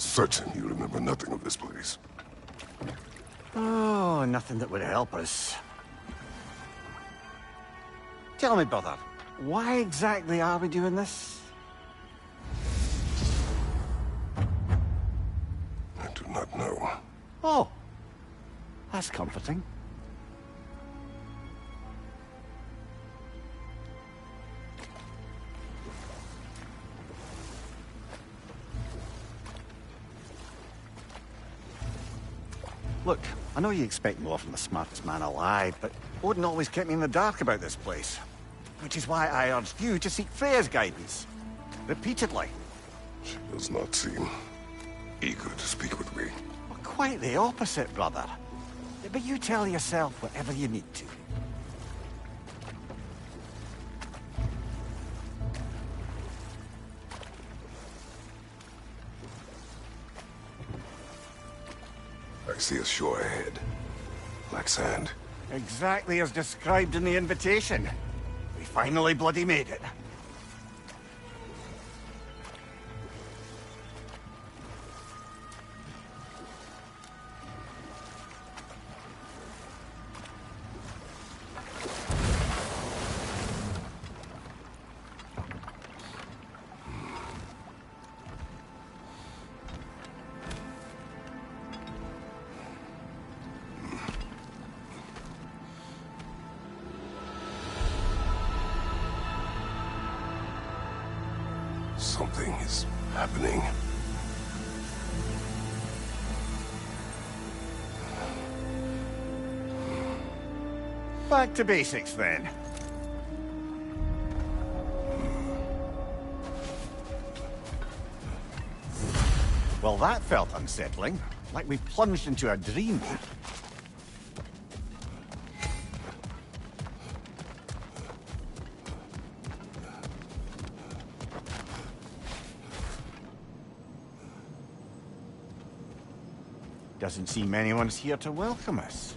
certain you remember nothing of this place. Oh, nothing that would help us. Tell me, brother, why exactly are we doing this? I do not know. Oh, that's comforting. Look, I know you expect more from the smartest man alive, but Odin always kept me in the dark about this place. Which is why I urged you to seek Freya's guidance. Repeatedly. She does not seem eager to speak with me. Well, quite the opposite, brother. But you tell yourself whatever you need to. I see a shore ahead. Black sand. Exactly as described in the invitation. We finally bloody made it. Something is happening. Back to basics, then. Well, that felt unsettling. Like we plunged into a dream. Doesn't seem anyone's here to welcome us.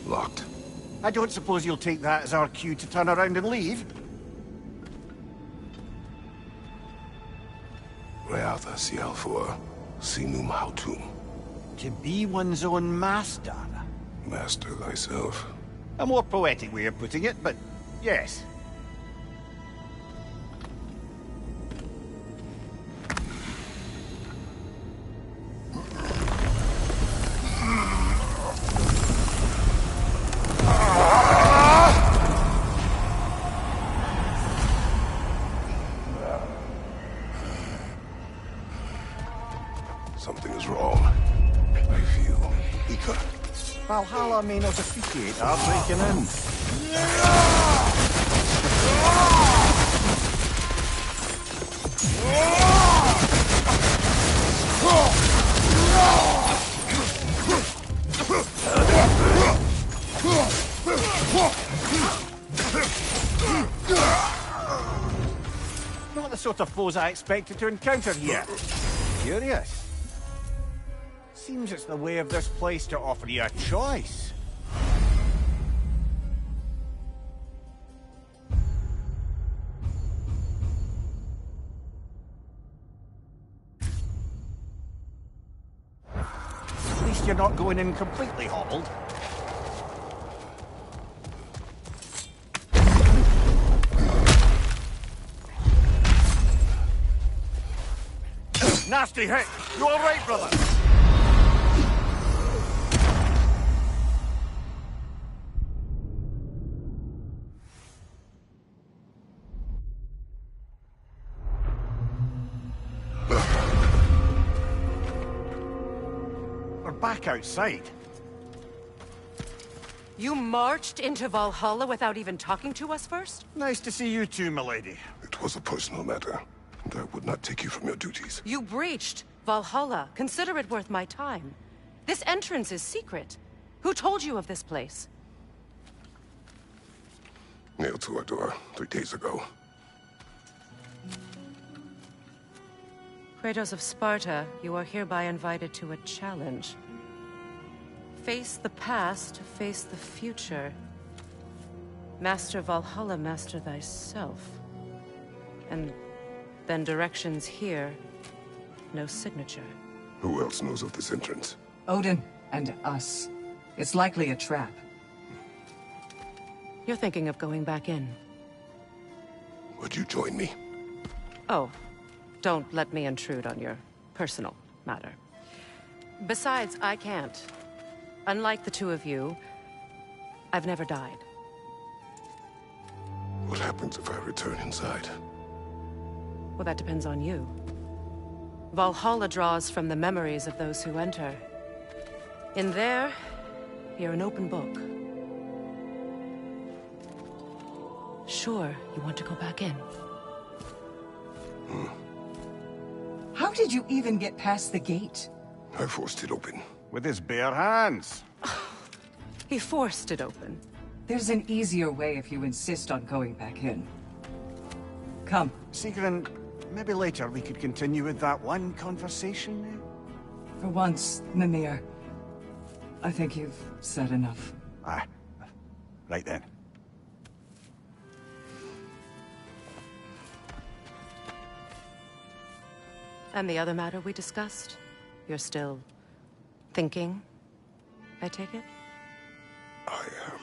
Locked. I don't suppose you'll take that as our cue to turn around and leave? Reatha Sialfor, Sinum Hautum. To be one's own master. Master thyself. A more poetic way of putting it, but yes. Something is wrong. I feel weaker. Valhalla may not appreciate our breaking in. Not the sort of foes I expected to encounter here. Curious. Seems it's the way of this place to offer you a choice. At least you're not going in completely hobbled. Nasty hit! You all right, brother? We're back outside. You marched into Valhalla without even talking to us first? Nice to see you too, milady. It was a personal matter, and I would not take you from your duties. You breached Valhalla. Consider it worth my time. This entrance is secret. Who told you of this place? Nailed to our door 3 days ago. Kratos of Sparta, you are hereby invited to a challenge. Face the past, face the future. Master Valhalla, master thyself. And then directions here, no signature. Who else knows of this entrance? Odin and us. It's likely a trap. You're thinking of going back in. Would you join me? Oh, don't let me intrude on your personal matter. Besides, I can't. Unlike the two of you, I've never died. What happens if I return inside? Well, that depends on you. Valhalla draws from the memories of those who enter. In there, you're an open book. Sure, you want to go back in. How did you even get past the gate? I forced it open. With his bare hands. He forced it open. There's an easier way if you insist on going back in. Come. Sigrun, maybe later we could continue with that one conversation, eh? For once, Mimir. I think you've said enough. Aye. Right then. And the other matter we discussed? You're still thinking, I take it? I am.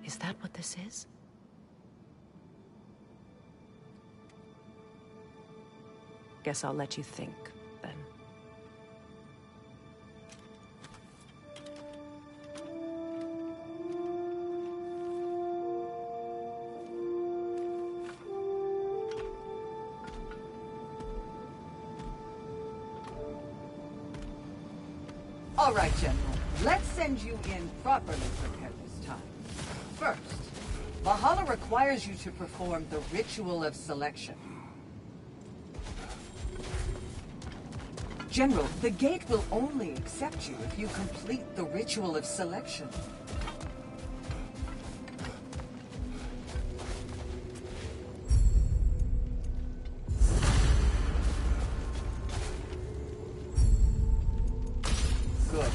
Is that what this is? Guess I'll let you think, then. All right, General. Let's send you in properly prepared this time. First, Valhalla requires you to perform the ritual of selection. General, the gate will only accept you if you complete the ritual of selection. Good.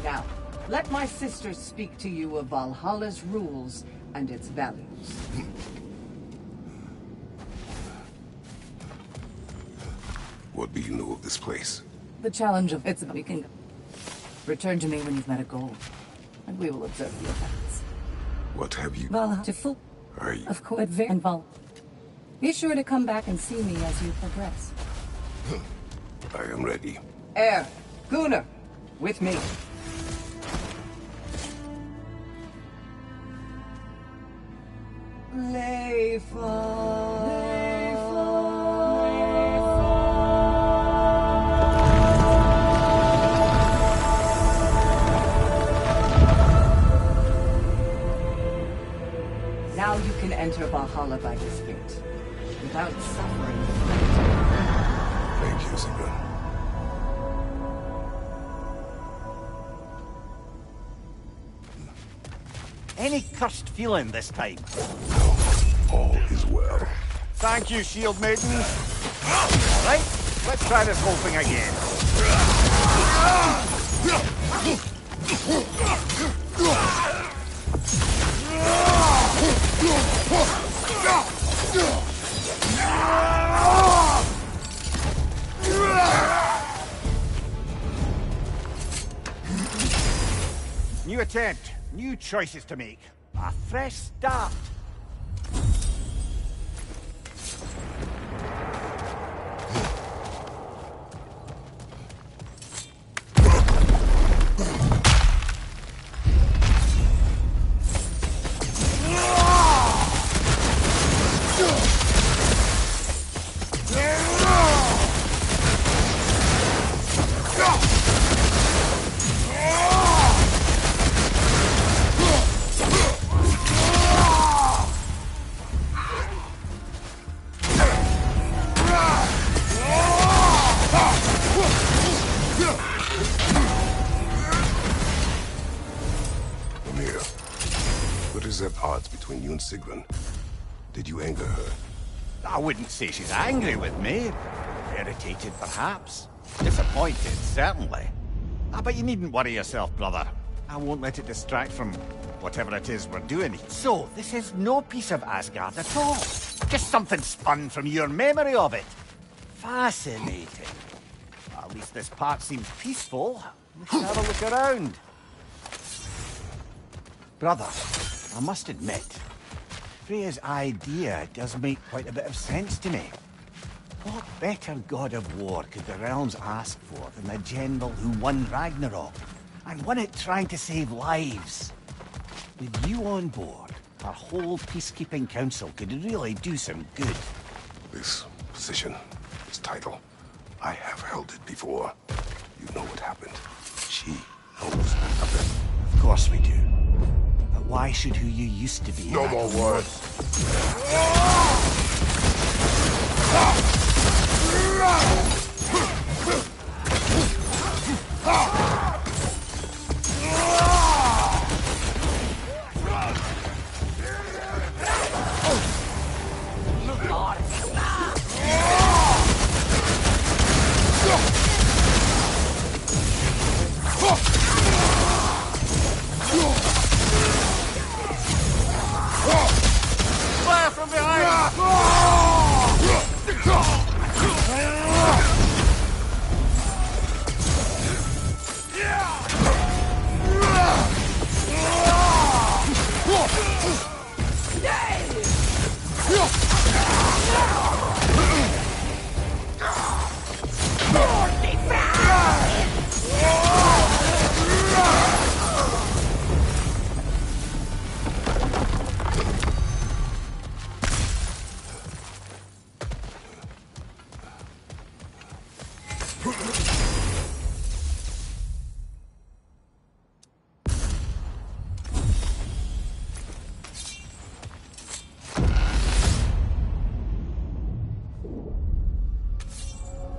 Now, let my sisters speak to you of Valhalla's rules and its values. What do you know of this place? The challenge of its weekend. Return to me when you've met a goal, and we will observe the effects. What have you... Valhalla to full. I... Of course, and Val. Be sure to come back and see me as you progress. I am ready. Air, Gunnar, with me. Now you can enter Valhalla by this gate, without suffering. Thank you, Sigrun. Any cursed feeling this time? No, all is well. Thank you, Shield Maiden. Right, let's try this whole thing again. New attempt, new choices to make. A fresh start. Amir, what is at odds between you and Sigrun? Did you anger her? I wouldn't say she's angry with me. Irritated, perhaps. Disappointed, certainly. But you needn't worry yourself, brother. I won't let it distract from whatever it is we're doing. So, this is no piece of Asgard at all. Just something spun from your memory of it. Fascinating. Well, at least this part seems peaceful. We should have a look around. Brother, I must admit, Freya's idea does make quite a bit of sense to me. What better god of war could the realms ask for than the general who won Ragnarok, and won it trying to save lives? With you on board, our whole peacekeeping council could really do some good. This position, this title, I have held it before. You know what happened. She knows what happened. Of course we do. But why should who you used to be... No more words. Fire from behind!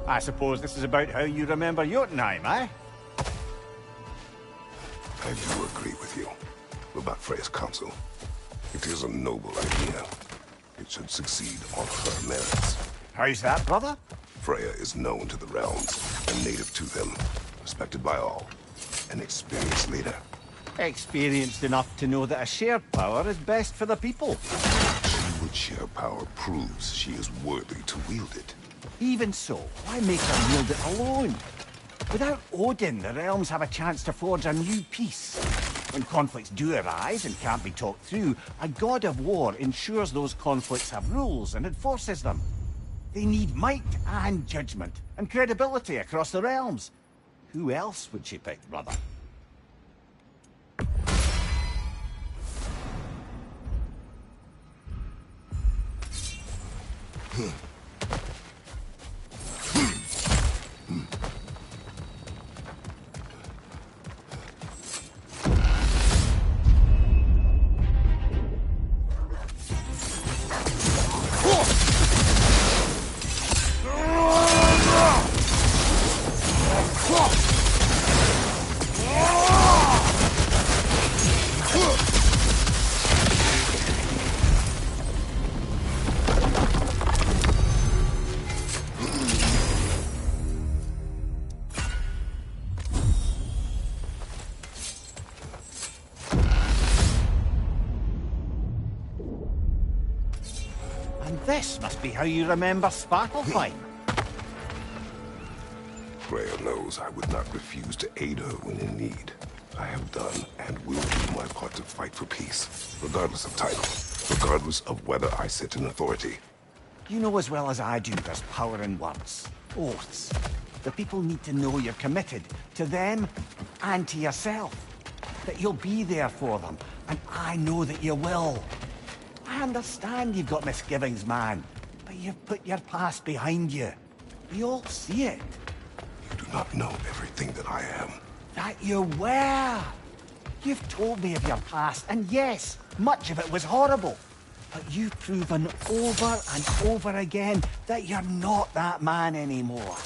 I suppose this is about how you remember Jotunheim, eh? I do agree with you about Freya's council. It is a noble idea. It should succeed on her merits. How's that, brother? Freya is known to the realms, a native to them, respected by all, an experienced leader. Experienced enough to know that a shared power is best for the people. She would share power proves she is worthy to wield it. Even so, why make her wield it alone? Without Odin, the realms have a chance to forge a new peace. When conflicts do arise and can't be talked through, a god of war ensures those conflicts have rules and enforces them. They need might and judgment, and credibility across the realms. Who else would she pick, brother? This must be how you remember Svartalfheim. Freya knows I would not refuse to aid her when in need. I have done and will do my part to fight for peace, regardless of title, regardless of whether I sit in authority. You know as well as I do there's power in words, oaths. The people need to know you're committed to them and to yourself. That you'll be there for them, and I know that you will. I understand you've got misgivings, man, but you've put your past behind you. We all see it. You do not know everything that I am. That you were. You've told me of your past, and yes, much of it was horrible. But you've proven over and over again that you're not that man anymore.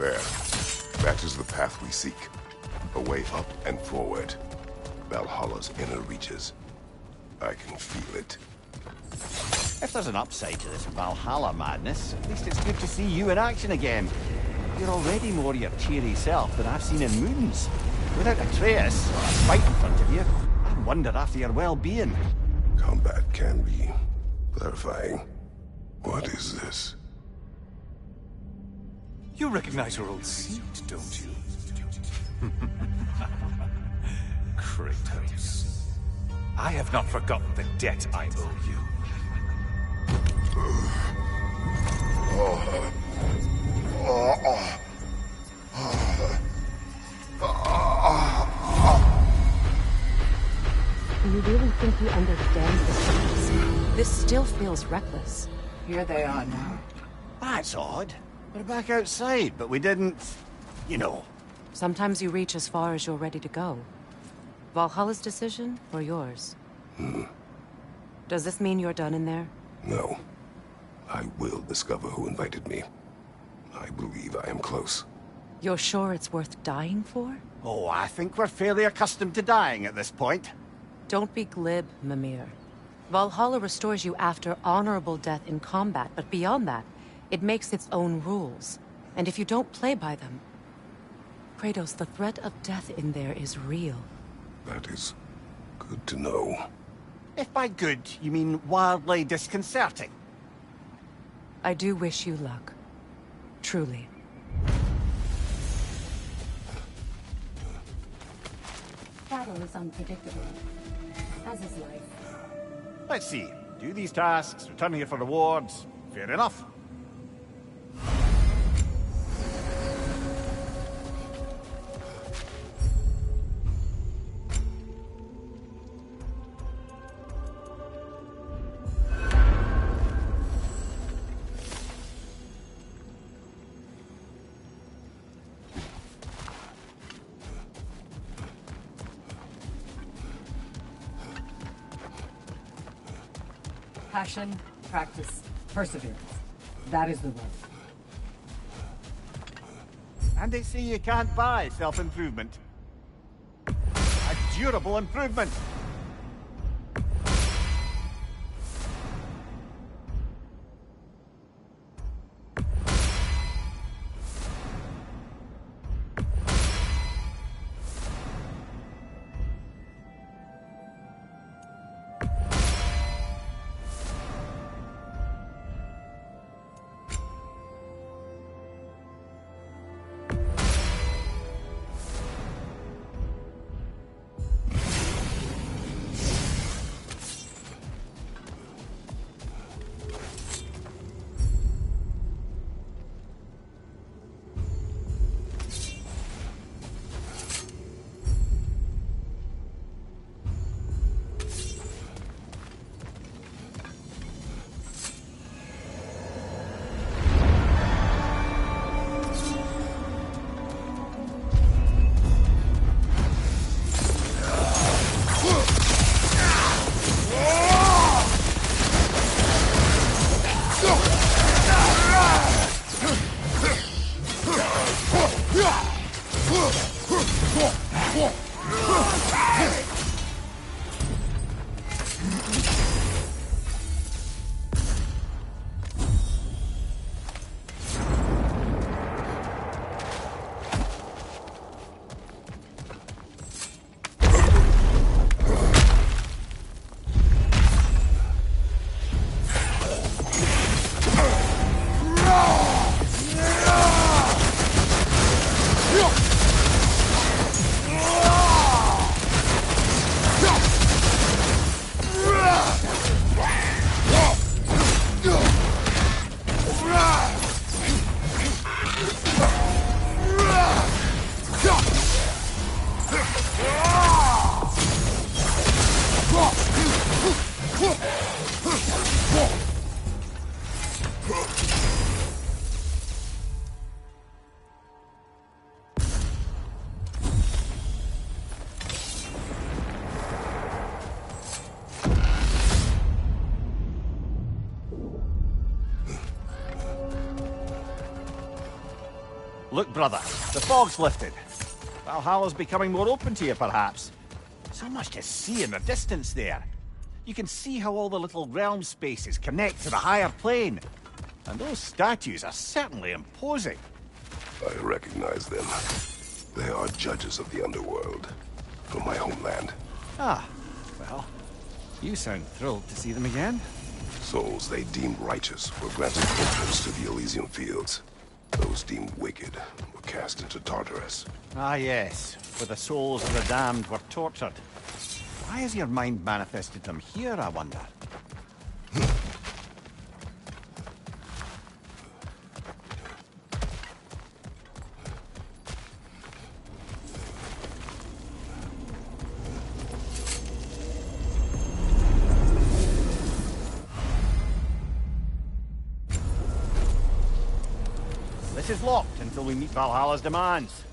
There. That is the path we seek. A way up and forward. Valhalla's inner reaches. I can feel it. If there's an upside to this Valhalla madness, at least it's good to see you in action again. You're already more your cheery self than I've seen in moons. Without Atreus, or a fight in front of you, I wonder after your well-being. Combat can be clarifying. What is this? You recognize your old seat, don't you? Kratos. I have not forgotten the debt I owe you. Do you really think he understands the stakes? This still feels reckless. Here they are now. That's odd. We're back outside, but we didn't... you know. Sometimes you reach as far as you're ready to go. Valhalla's decision, or yours? Does this mean you're done in there? No. I will discover who invited me. I believe I am close. You're sure it's worth dying for? Oh, I think we're fairly accustomed to dying at this point. Don't be glib, Mimir. Valhalla restores you after honorable death in combat, but beyond that, it makes its own rules. And if you don't play by them... Kratos, the threat of death in there is real. That is good to know. If by good, you mean wildly disconcerting. I do wish you luck. Truly. Battle is unpredictable, as is life. Let's see. Do these tasks, return here for rewards. Fair enough. Passion, practice, perseverance. That is the way. And they say you can't buy self-improvement. A durable improvement. Look, brother, the fog's lifted. Valhalla's becoming more open to you, perhaps. So much to see in the distance there. You can see how all the little realm spaces connect to the higher plane. And those statues are certainly imposing. I recognize them. They are judges of the underworld, from my homeland. Ah, well, you sound thrilled to see them again. Souls they deemed righteous were granted entrance to the Elysium Fields. Those deemed wicked were cast into Tartarus. Ah, yes, where the souls of the damned were tortured. Why has your mind manifested them here, I wonder? This is locked until we meet Valhalla's demands.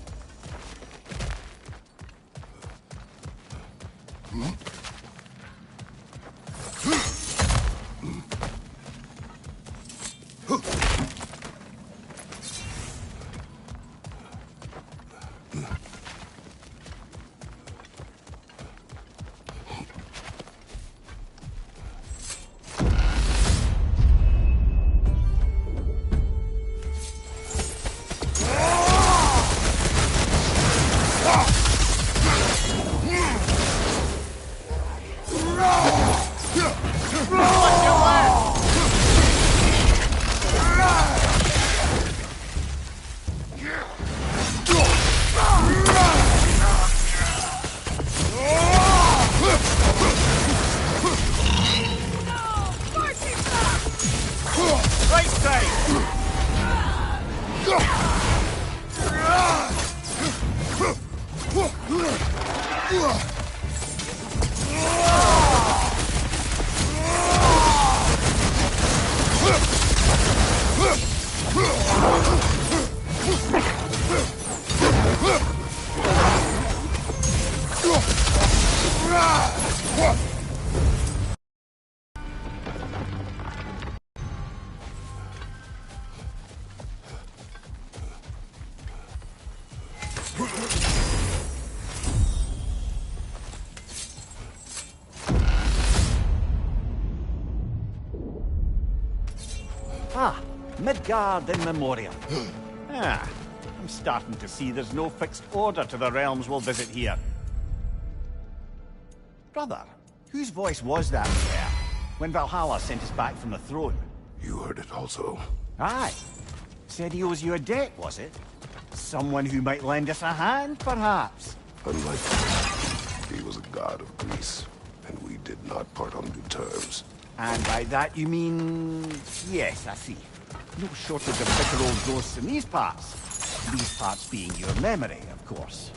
Ah, Midgard in Memoriam. I'm starting to see there's no fixed order to the realms we'll visit here. Brother, whose voice was that there, when Valhalla sent us back from the throne? You heard it also. Aye. Said he owes you a debt, was it? Someone who might lend us a hand, perhaps? Unlikely. He was a god of Greece, and we did not part on good terms. And by that you mean... Yes, I see. No shortage of bitter old ghosts in these parts. These parts being your memory, of course.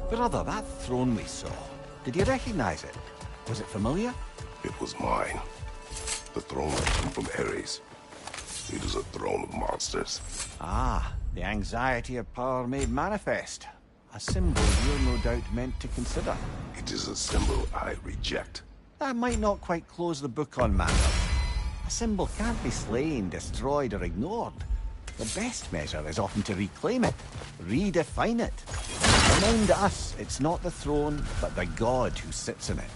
Brother, that throne we saw, did you recognize it? Was it familiar? It was mine. The throne I come from Ares. It is a throne of monsters. Ah, the anxiety of power made manifest. A symbol you're no doubt meant to consider. It is a symbol I reject. That might not quite close the book on matter. A symbol can't be slain, destroyed, or ignored. The best measure is often to reclaim it, redefine it. Remind us it's not the throne, but the god who sits in it.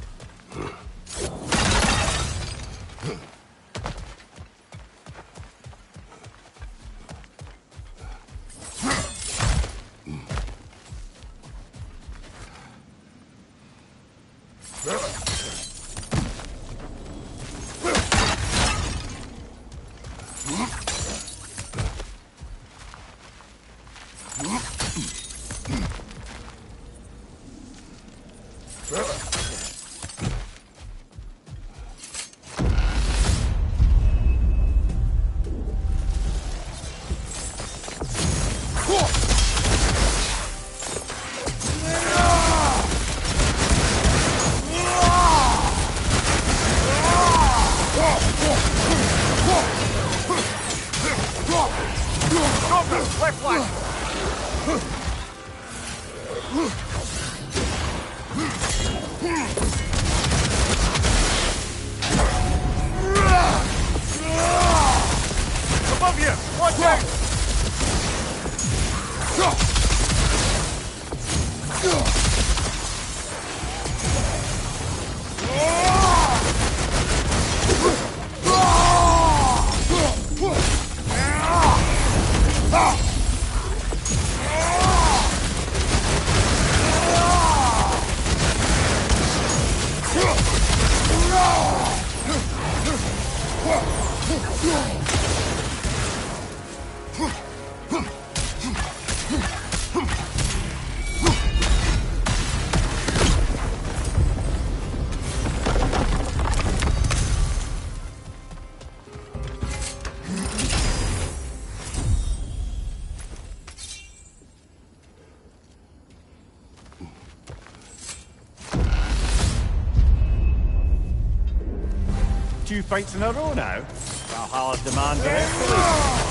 Two fights in a row now. Valhalla's demands are escalating.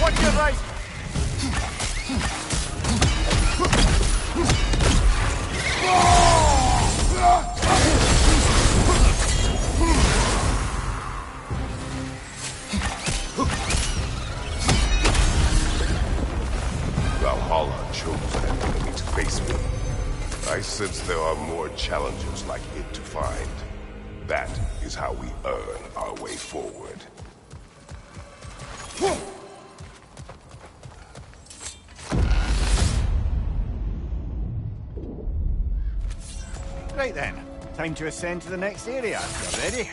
Watch your right! Valhalla chose an enemy to face me. I sense there are more challenges like it to find. That is how we earn our way forward. Right then, time to ascend to the next area. You ready?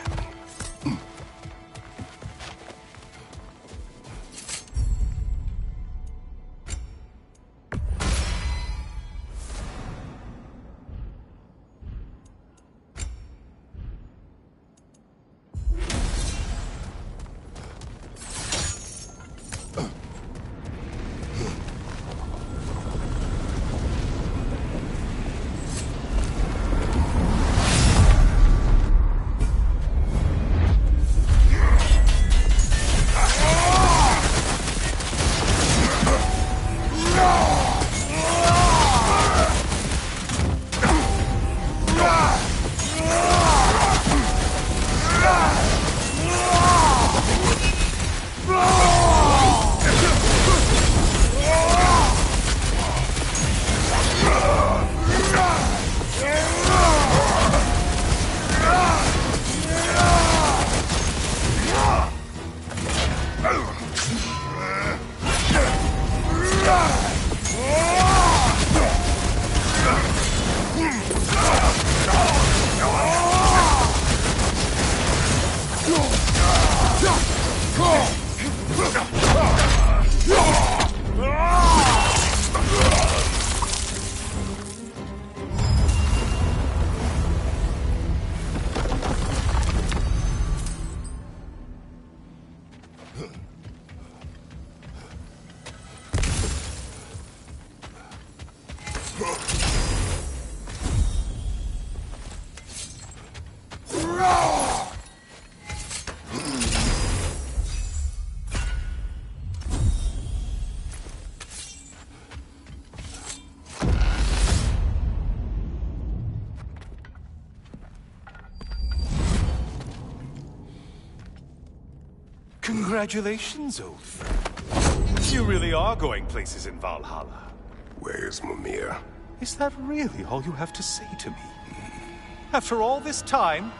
Congratulations, old friend. You really are going places in Valhalla. Where's Mimir? Is that really all you have to say to me? After all this time,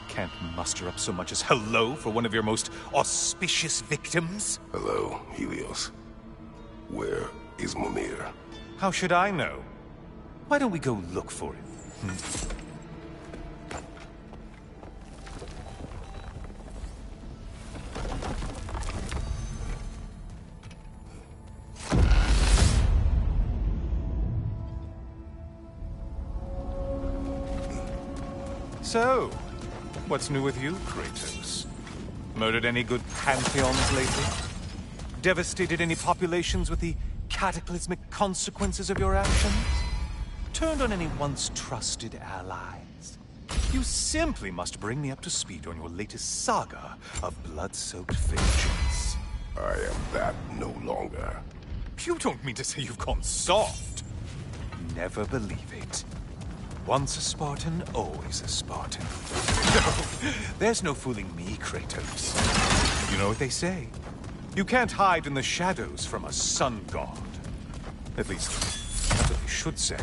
can't muster up so much as hello for one of your most auspicious victims? Hello, Helios. Where is Mimir? How should I know? Why don't we go look for him? So, what's new with you, Kratos? Murdered any good pantheons lately? Devastated any populations with the cataclysmic consequences of your actions? Turned on any once trusted allies? You simply must bring me up to speed on your latest saga of blood-soaked vengeance. I am that no longer. You don't mean to say you've gone soft? Never believe it. Once a Spartan, always a Spartan. No, there's no fooling me, Kratos. You know what they say? You can't hide in the shadows from a sun god. At least, that's what they should say.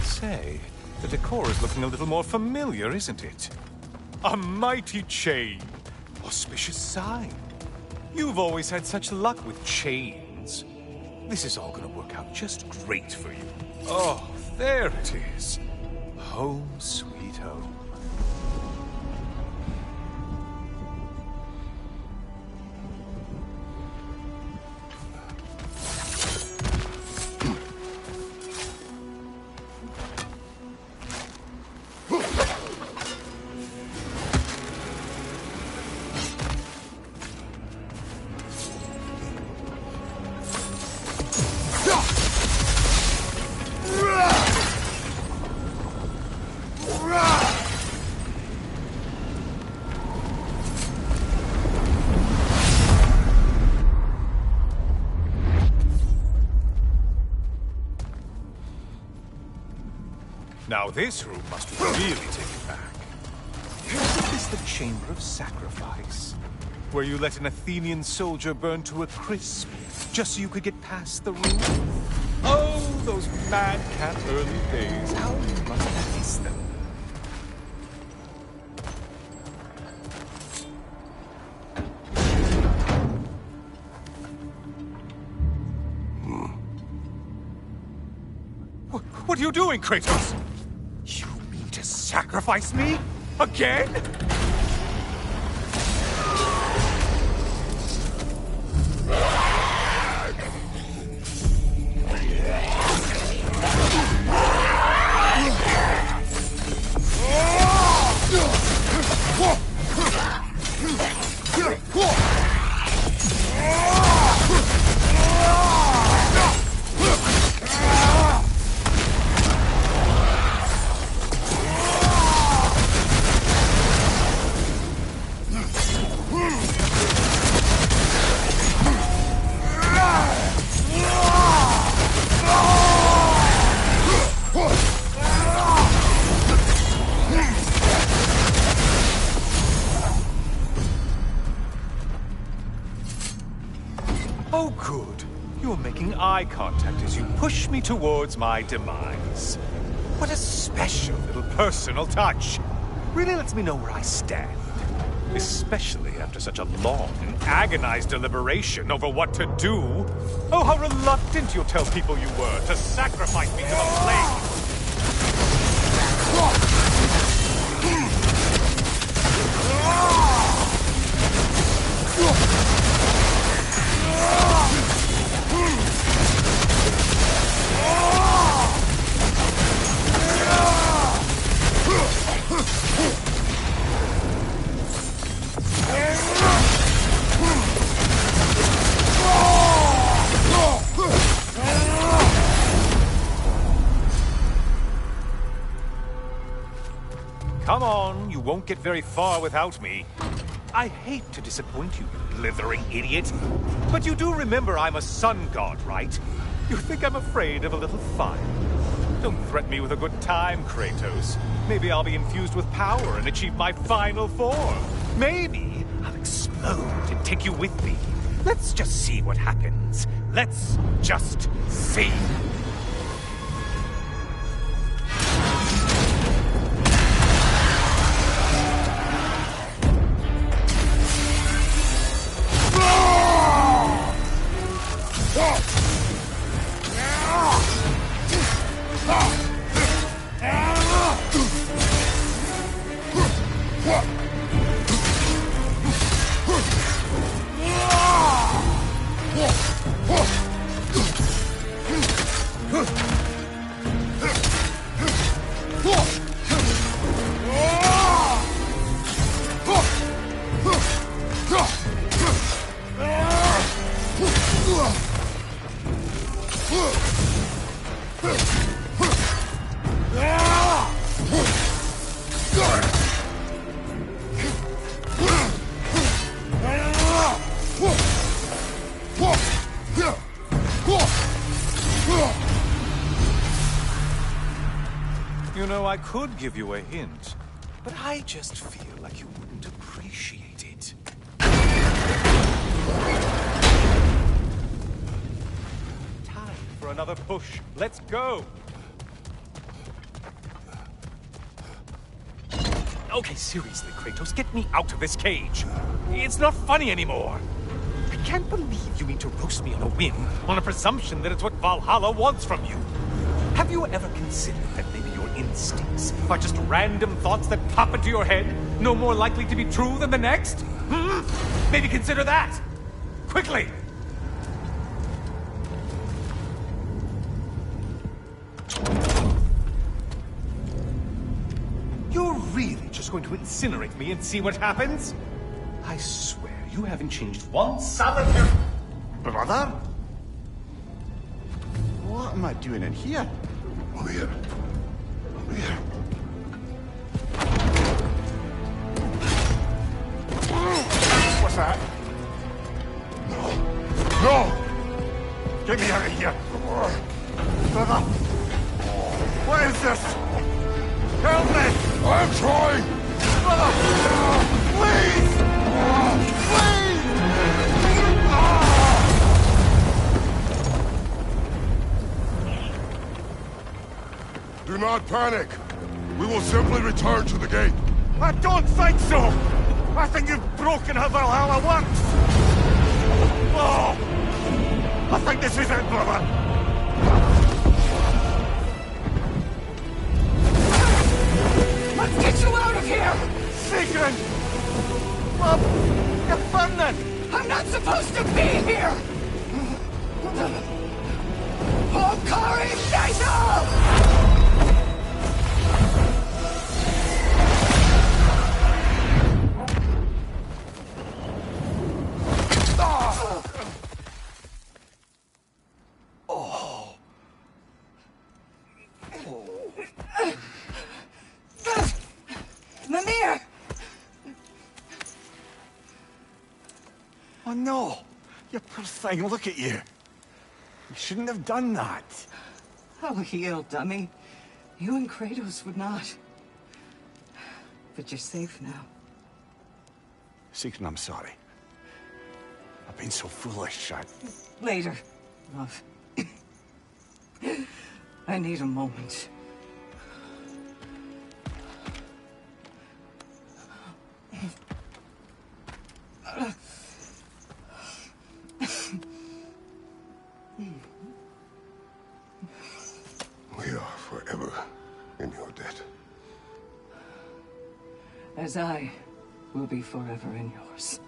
Say, the decor is looking a little more familiar, isn't it? A mighty chain. Auspicious sign. You've always had such luck with chains. This is all gonna work out just great for you. Oh, there it is. Home sweet home. Now this room must really take it back. Is this the Chamber of Sacrifice? Where you let an Athenian soldier burn to a crisp, just so you could get past the room? Oh, those madcap early days. How you must have missed them. What are you doing, Kratos? You mean to sacrifice me? Again? Oh, good. You're making eye contact as you push me towards my demise. What a special little personal touch. Really lets me know where I stand. Especially after such a long and agonized deliberation over what to do. Oh, how reluctant you'll tell people you were to sacrifice me to the flame! Come on, you won't get very far without me. I hate to disappoint you, you blithering idiot. But you do remember I'm a sun god, right? You think I'm afraid of a little fire? Don't threaten me with a good time, Kratos. Maybe I'll be infused with power and achieve my final form. Maybe I'll explode and take you with me. Let's just see what happens. Let's just see. You know, I could give you a hint, but I just feel like you wouldn't appreciate it. Time for another push. Let's go! Okay, seriously, Kratos, get me out of this cage. It's not funny anymore. I can't believe you mean to roast me on a whim, on a presumption that it's what Valhalla wants from you. Have you ever considered that maybe your instincts are just random thoughts that pop into your head, no more likely to be true than the next? Maybe consider that! Quickly! You're really just going to incinerate me and see what happens? I swear, you haven't changed one solitary... Brother? What am I doing in here? Over here. Over here. What's that? No! No! Get me out of here! Brother! What is this? Help me! I'm trying! Brother! Please! Please! Do not panic! We will simply return to the gate. I don't think so! I think you've broken how Valhalla works! Oh! I think this is it, brother! Let's get you out of here! Sigrun! Bob! You're burning! I'm not supposed to be here! Hokari Naito! Mimir! Oh no! You poor thing, look at you! You shouldn't have done that. I'll heal, dummy. You and Kratos would not. But you're safe now. Sigrun, I'm sorry. I've been so foolish, Later, love. I need a moment. We are forever in your debt. As I will be forever in yours.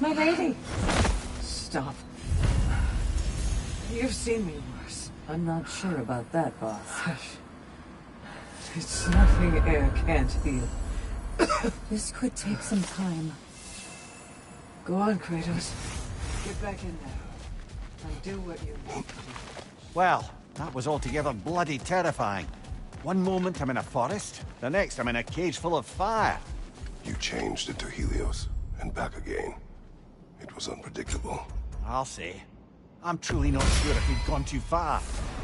My lady! Stop. You've seen me worse. I'm not sure about that, boss. It's nothing air can't heal. This could take some time. Go on, Kratos. Get back in there. And do what you need to do. Well, that was altogether bloody terrifying. One moment I'm in a forest, the next I'm in a cage full of fire. You changed into Helios, and back again. It was unpredictable. I'll say. I'm truly not sure if we've gone too far,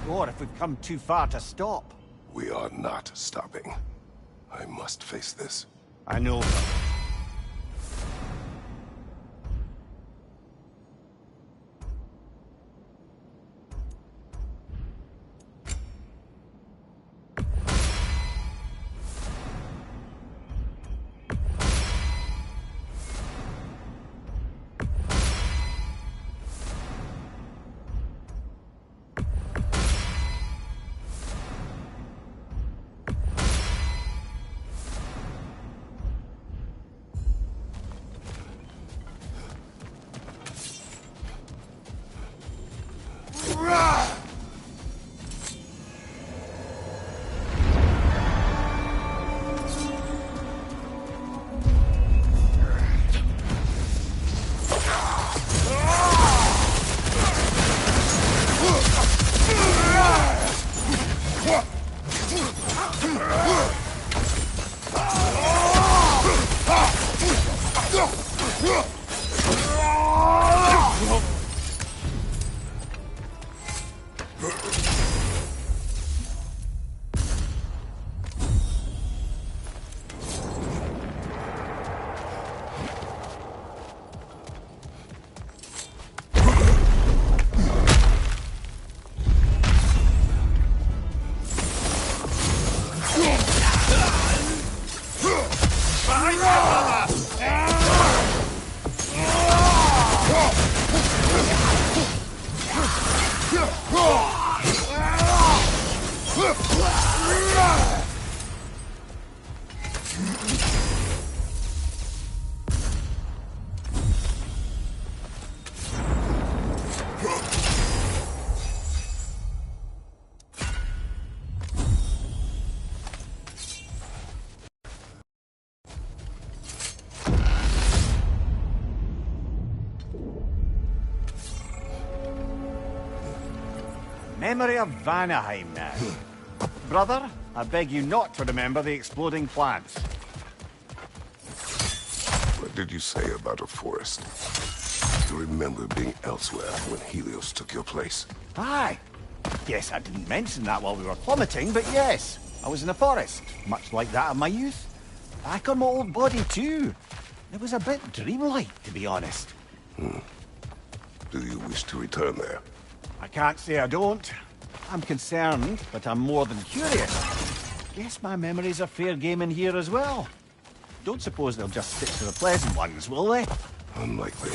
or if we've come too far to stop. We are not stopping. I must face this. I know. Memory of Vanaheim now. Brother, I beg you not to remember the exploding plants. What did you say about a forest? You remember being elsewhere when Helios took your place? Aye. Yes, I didn't mention that while we were plummeting, but yes. I was in a forest, much like that of my youth. Back on my old body too. It was a bit dreamlike, to be honest. Do you wish to return there? I can't say I don't. I'm concerned, but I'm more than curious. Guess my memories are fair game in here as well. Don't suppose they'll just stick to the pleasant ones, will they? Unlikely.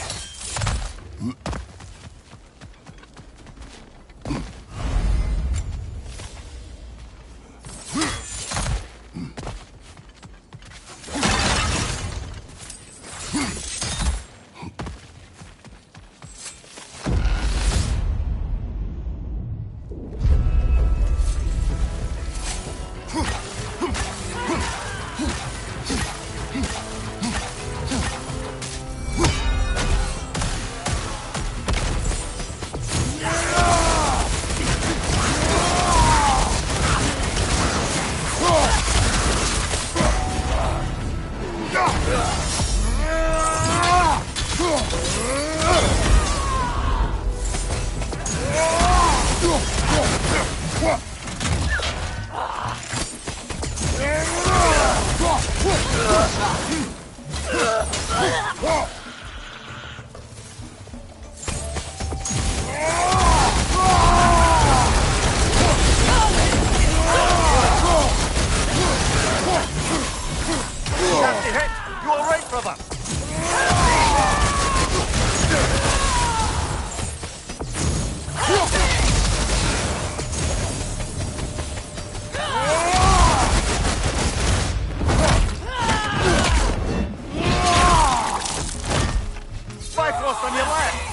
Heavy hit! You all right, brother? Bifrost on your left!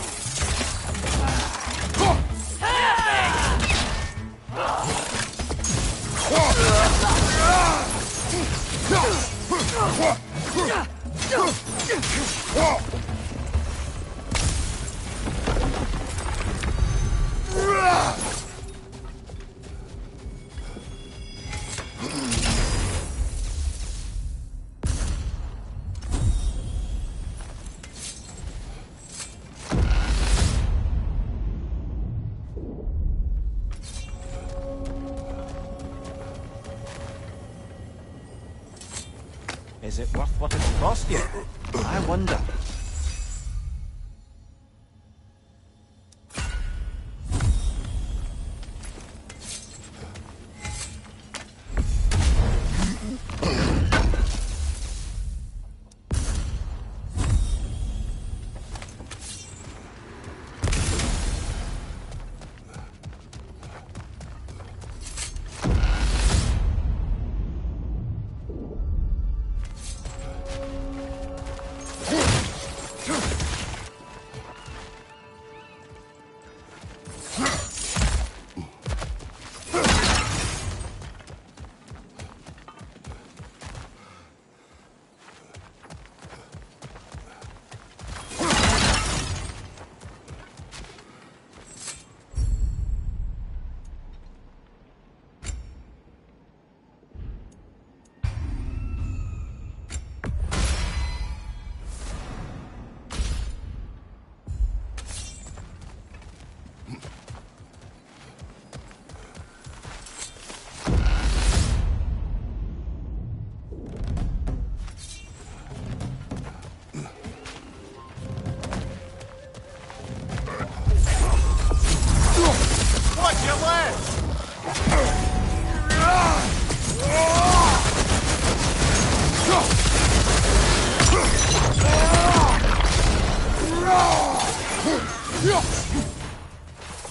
Is it worth what it'll cost you? I wonder.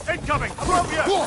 Incoming! Above you!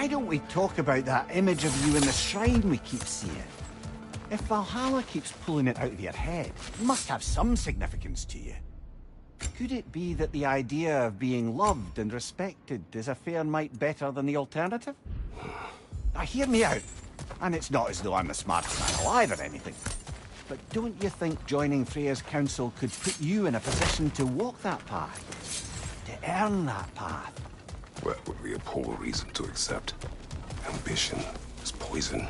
Why don't we talk about that image of you in the shrine we keep seeing? If Valhalla keeps pulling it out of your head, it must have some significance to you. Could it be that the idea of being loved and respected is a fair mite better than the alternative? Now hear me out, and it's not as though I'm the smartest man alive or anything, but don't you think joining Freya's council could put you in a position to walk that path? To earn that path? That would be a poor reason to accept. Ambition is poison.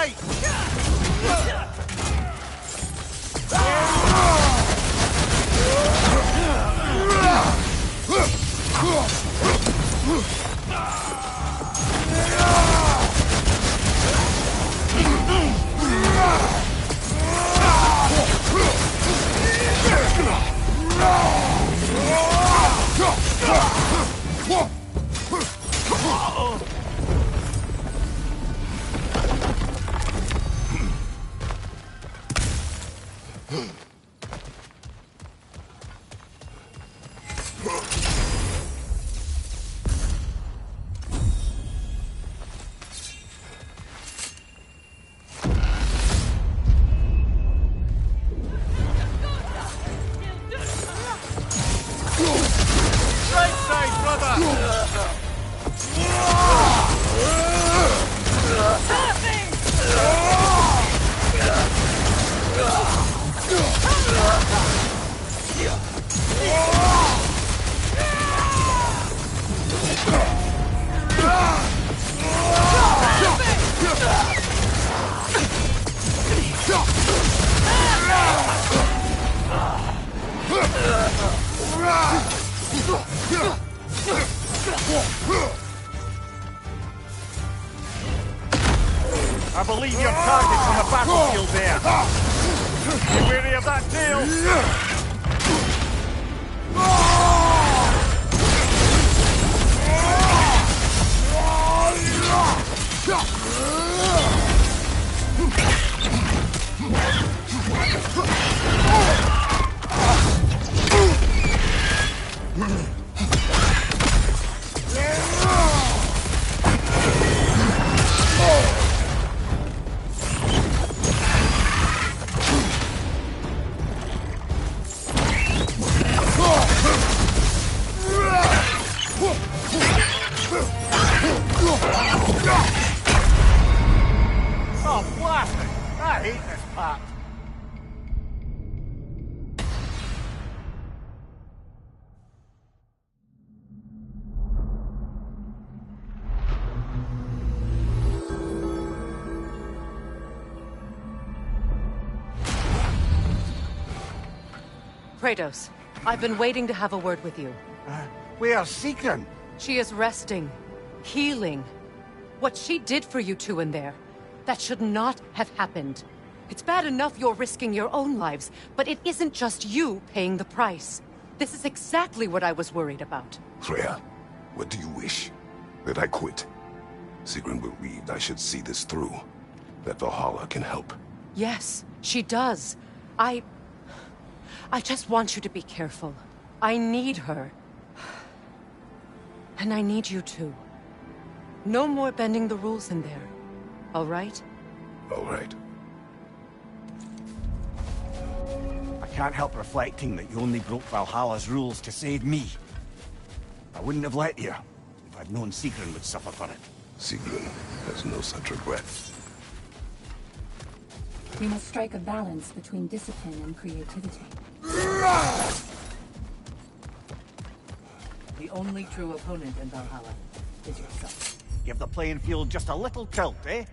right! Right side, brother! I believe your target's on the battlefield there. Be wary of that tail. Oh, blast it! I hate this part. Kratos, I've been waiting to have a word with you. Where's Sigrun? She is resting, healing. What she did for you two in there, that should not have happened. It's bad enough you're risking your own lives, but it isn't just you paying the price. This is exactly what I was worried about. Freya, what do you wish? That I quit? Sigrun believed I should see this through. That Valhalla can help. Yes, she does. I just want you to be careful. I need her. And I need you too. No more bending the rules in there. All right? All right. I can't help reflecting that you only broke Valhalla's rules to save me. I wouldn't have let you if I'd known Sigrun would suffer for it. Sigrun has no such regret. We must strike a balance between discipline and creativity. The only true opponent in Valhalla is yourself. Give the playing field just a little tilt, eh?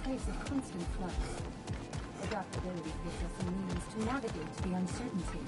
place of constant flux. Adaptability gives us a means to navigate the uncertainty.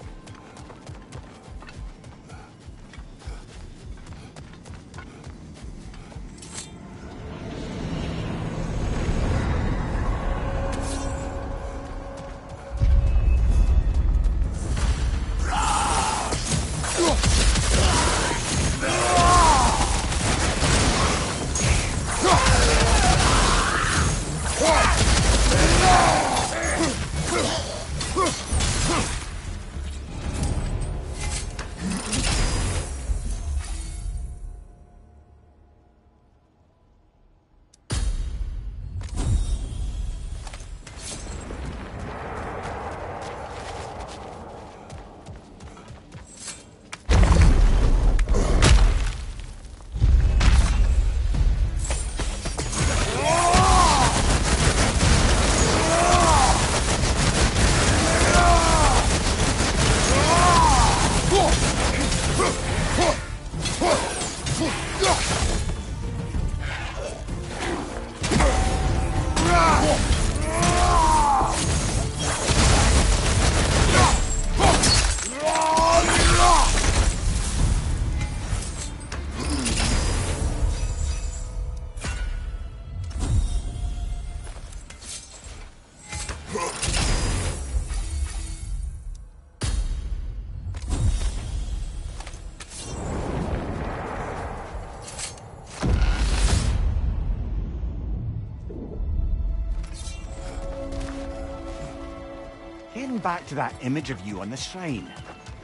Getting back to that image of you on the shrine.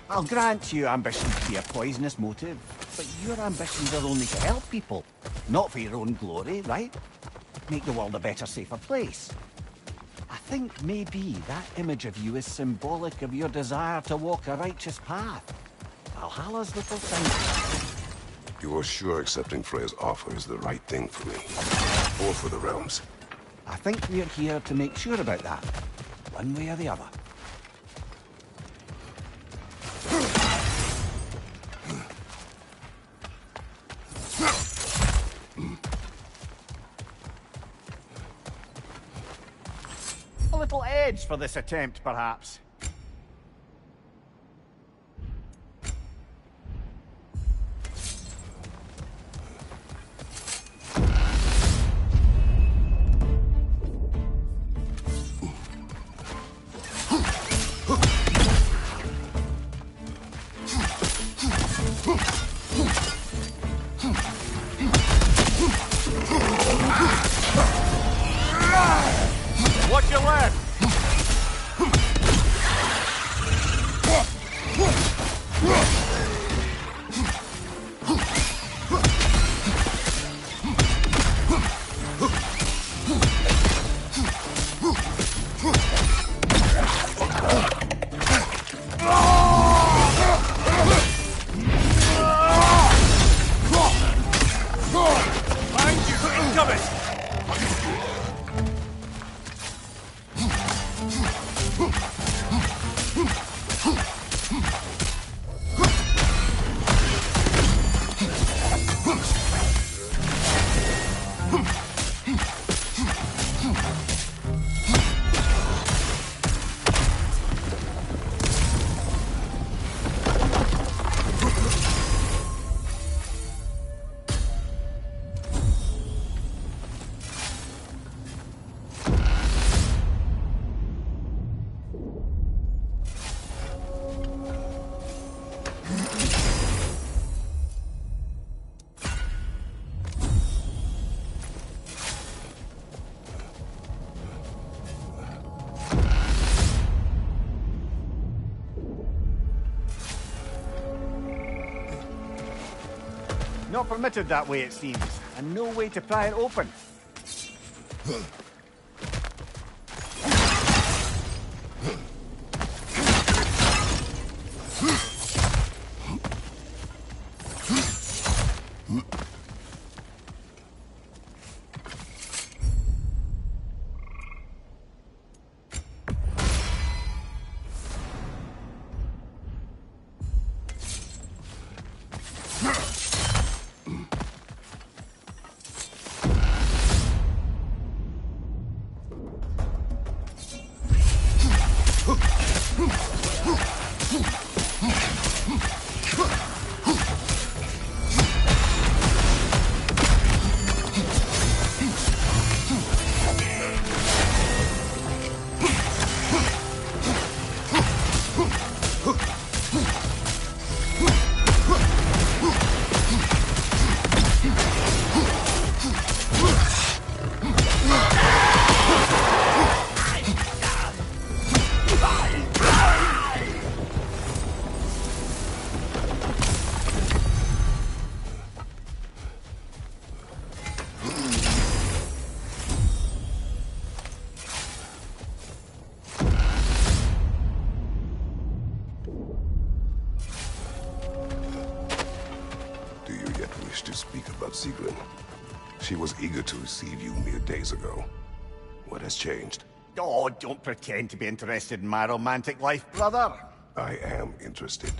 I'll grant you ambition to be a poisonous motive, but your ambitions are only to help people, not for your own glory, right? Make the world a better, safer place. I think maybe that image of you is symbolic of your desire to walk a righteous path. Valhalla's little sign. You're sure accepting Freya's offer is the right thing for me? Or for the realms? I think we're here to make sure about that, one way or the other. A little edge for this attempt, perhaps. Watch your left! Find you! Incoming! Not permitted that way, it seems, and no way to pry it open. wish to speak about Sigrun. She was eager to receive you mere days ago. What has changed? Oh, don't pretend to be interested in my romantic life, brother. I am interested,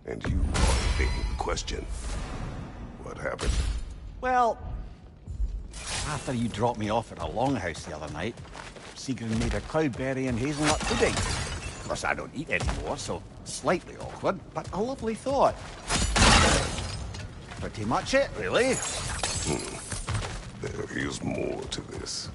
and you are evading the question. What happened? Well, after you dropped me off at a longhouse the other night, Sigrun made a cloudberry and hazelnut pudding. Of course, I don't eat anymore, so slightly awkward, but a lovely thought. Pretty much it, really. There is more to this.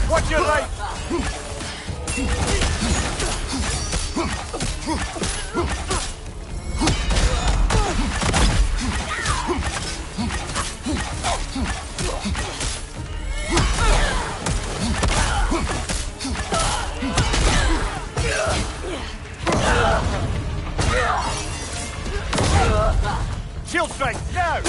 Watch your right! Shield strike, now!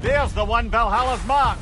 There's the one Valhalla's marked.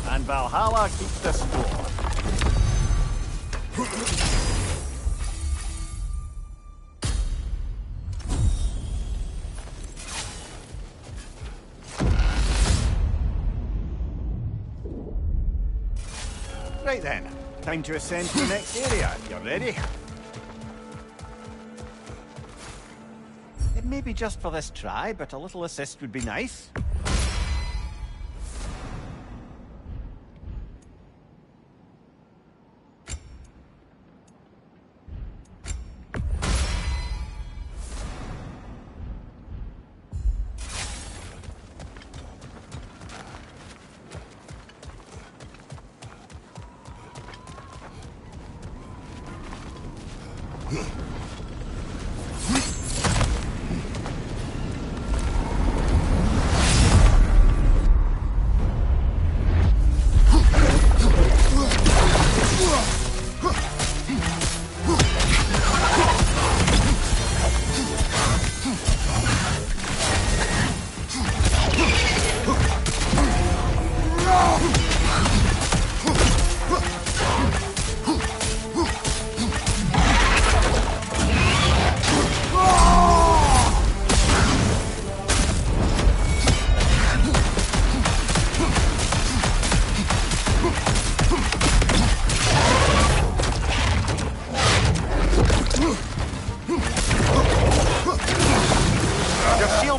And Valhalla keeps the score. Right then, time to ascend to the next area. You ready? It may be just for this try, but a little assist would be nice.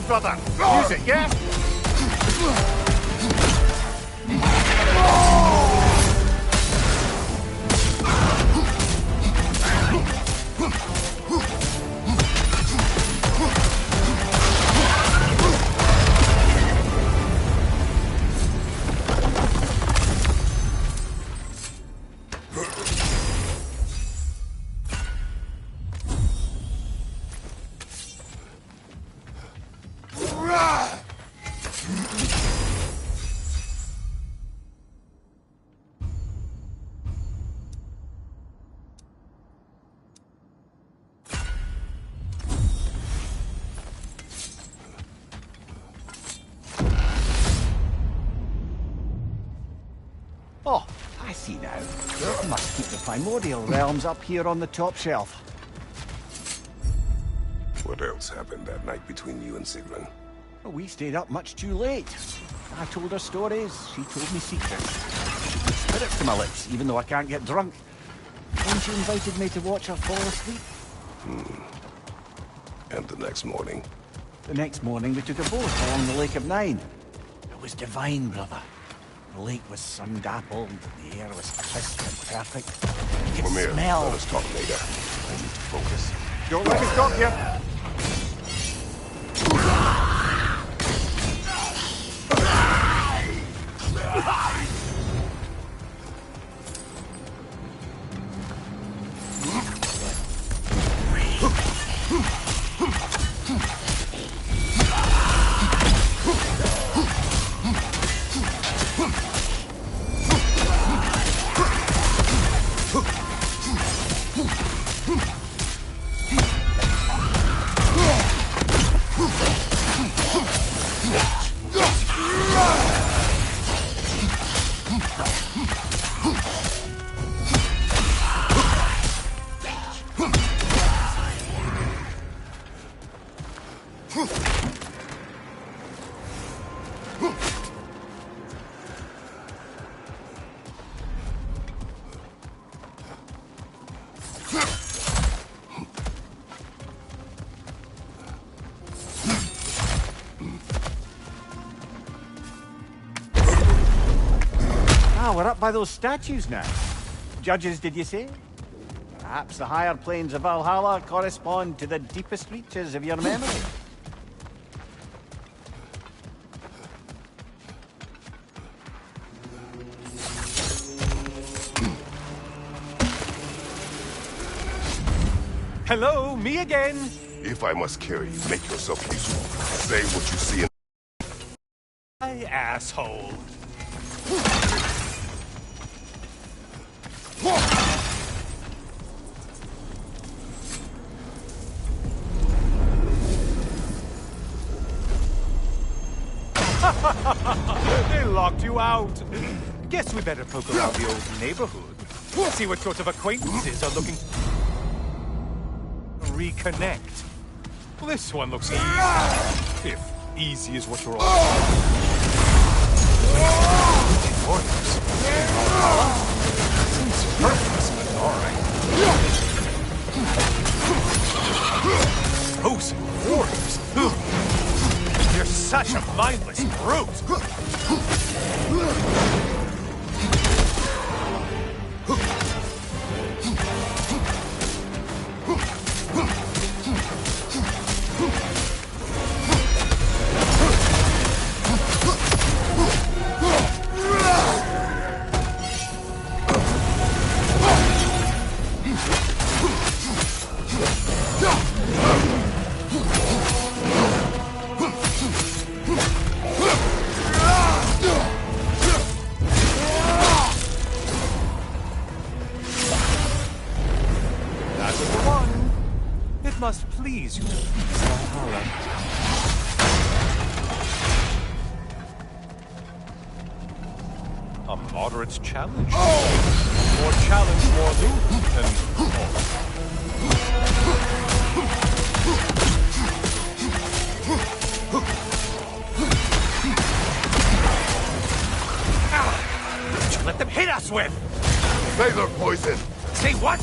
brother! Use it, yeah? Oh, I see now. Must keep the primordial realms up here on the top shelf. What else happened that night between you and Sigrun? Well, we stayed up much too late. I told her stories, she told me secrets. She put spirits to my lips, even though I can't get drunk. Then she invited me to watch her fall asleep. And the next morning? The next morning we took a boat along the Lake of Nine. It was divine, brother. The lake was sun-dappled, the air was crisp and perfect. You could Mimir, smell... let us talk later. I need to focus. Don't let me stop you! Ah, we're up by those statues now. Judges, did you say? Perhaps the higher planes of Valhalla correspond to the deepest reaches of your memory. Hello, me again. If I must carry you, make yourself useful. Say what you see in... Hi, asshole. They locked you out. Guess we better poke around the old neighborhood. See what sort of acquaintances are looking... reconnect. Well, this one looks easy. If easy is what you're all... Warriors. Seems superfluous, but alright. Frozen warriors. You're such a mindless brute. Must please you to please Valhalla. A moderate challenge. More challenge, more loot, and more. What did you let them hit us with? Laser poison! Say what?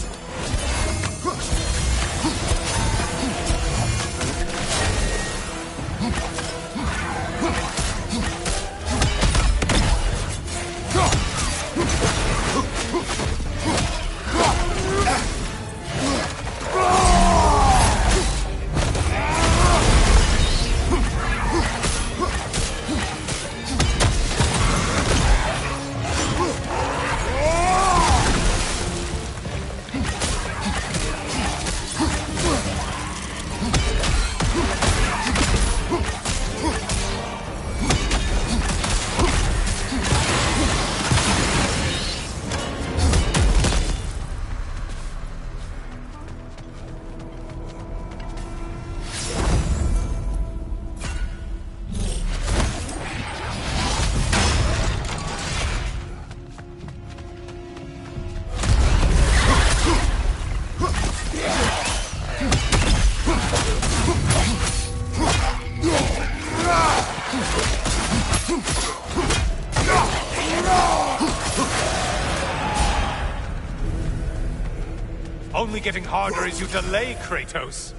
getting harder as you delay, Kratos.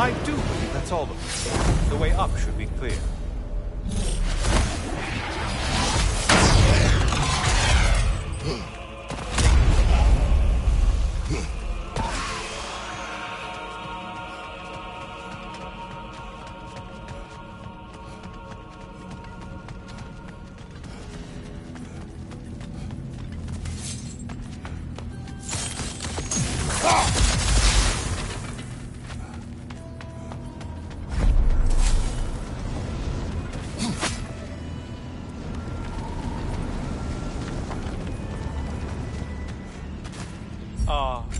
I do believe that's all of it. The way up should be clear.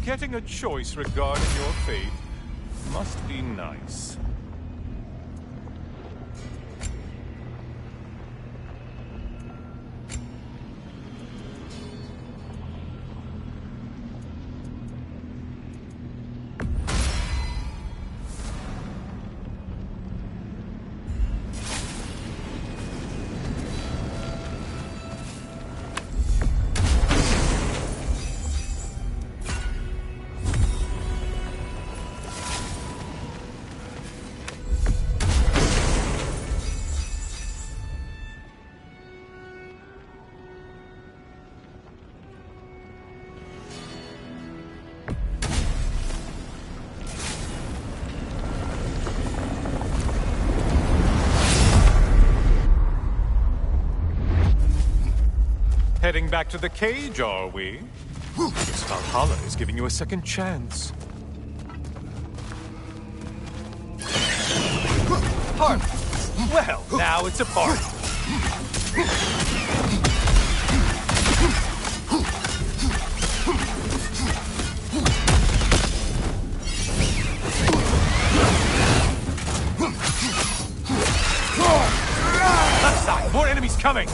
Getting a choice regarding your fate must be nice. Heading back to the cage, are we? This Valhalla is giving you a second chance. Party. Well, now it's a party. Left side, more enemies coming!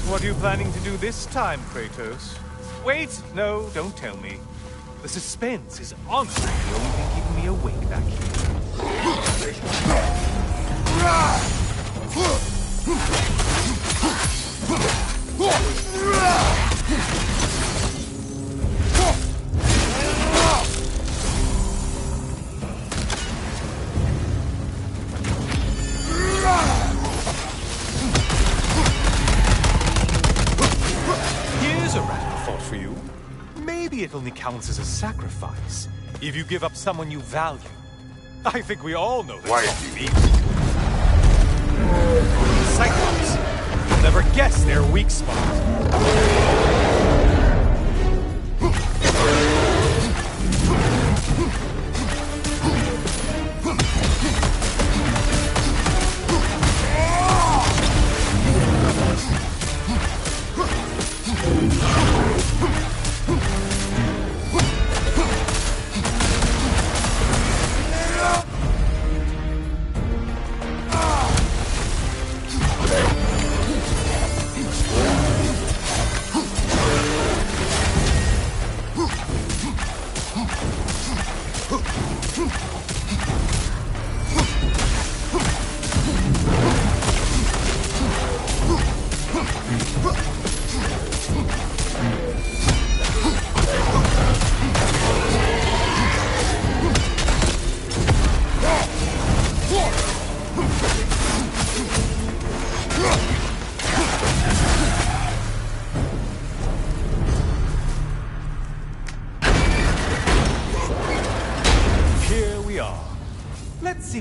What are you planning to do this time, Kratos? Wait, no, don't tell me. The suspense is honestly the only thing keeping me awake back here. Here's a radical thought for you. Maybe it only counts as a sacrifice if you give up someone you value. I think we all know Why? that's easy. Cyclops. You'll never guess their weak spot.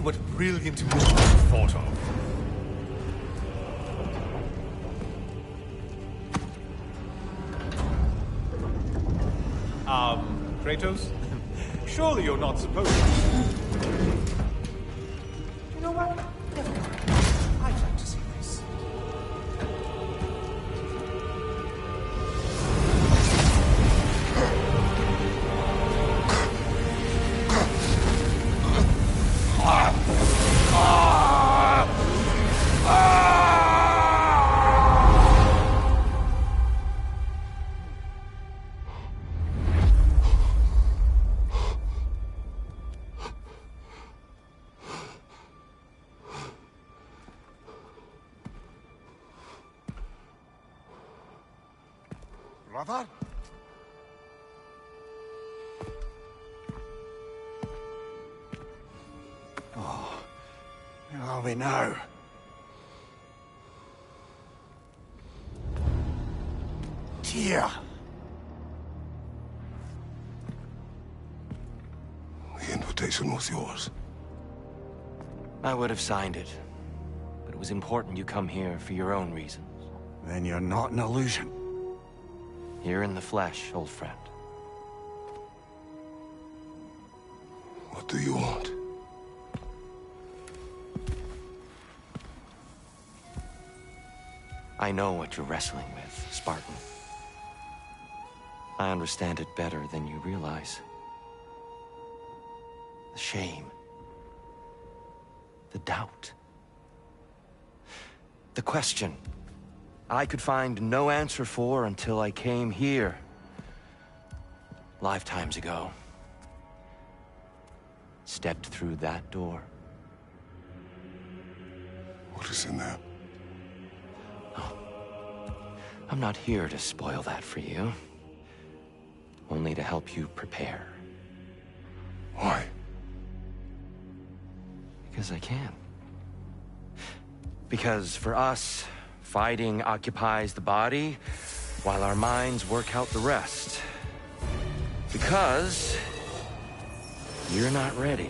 see what brilliant move you thought of. Kratos? Surely you're not supposed to. You know what? Never mind. I'd like to see this. Brother? Oh, where are we now? Tyr! The invitation was yours. I would have signed it, but it was important you come here for your own reasons. Then you're not an illusion. Here in the flesh, old friend. What do you want? I know what you're wrestling with, Spartan. I understand it better than you realize. The shame. The doubt. The question I could find no answer for until I came here. Lifetimes ago. Stepped through that door. What is in there? Oh. I'm not here to spoil that for you. Only to help you prepare. Why? Because I can. Because for us, fighting occupies the body, while our minds work out the rest. Because you're not ready.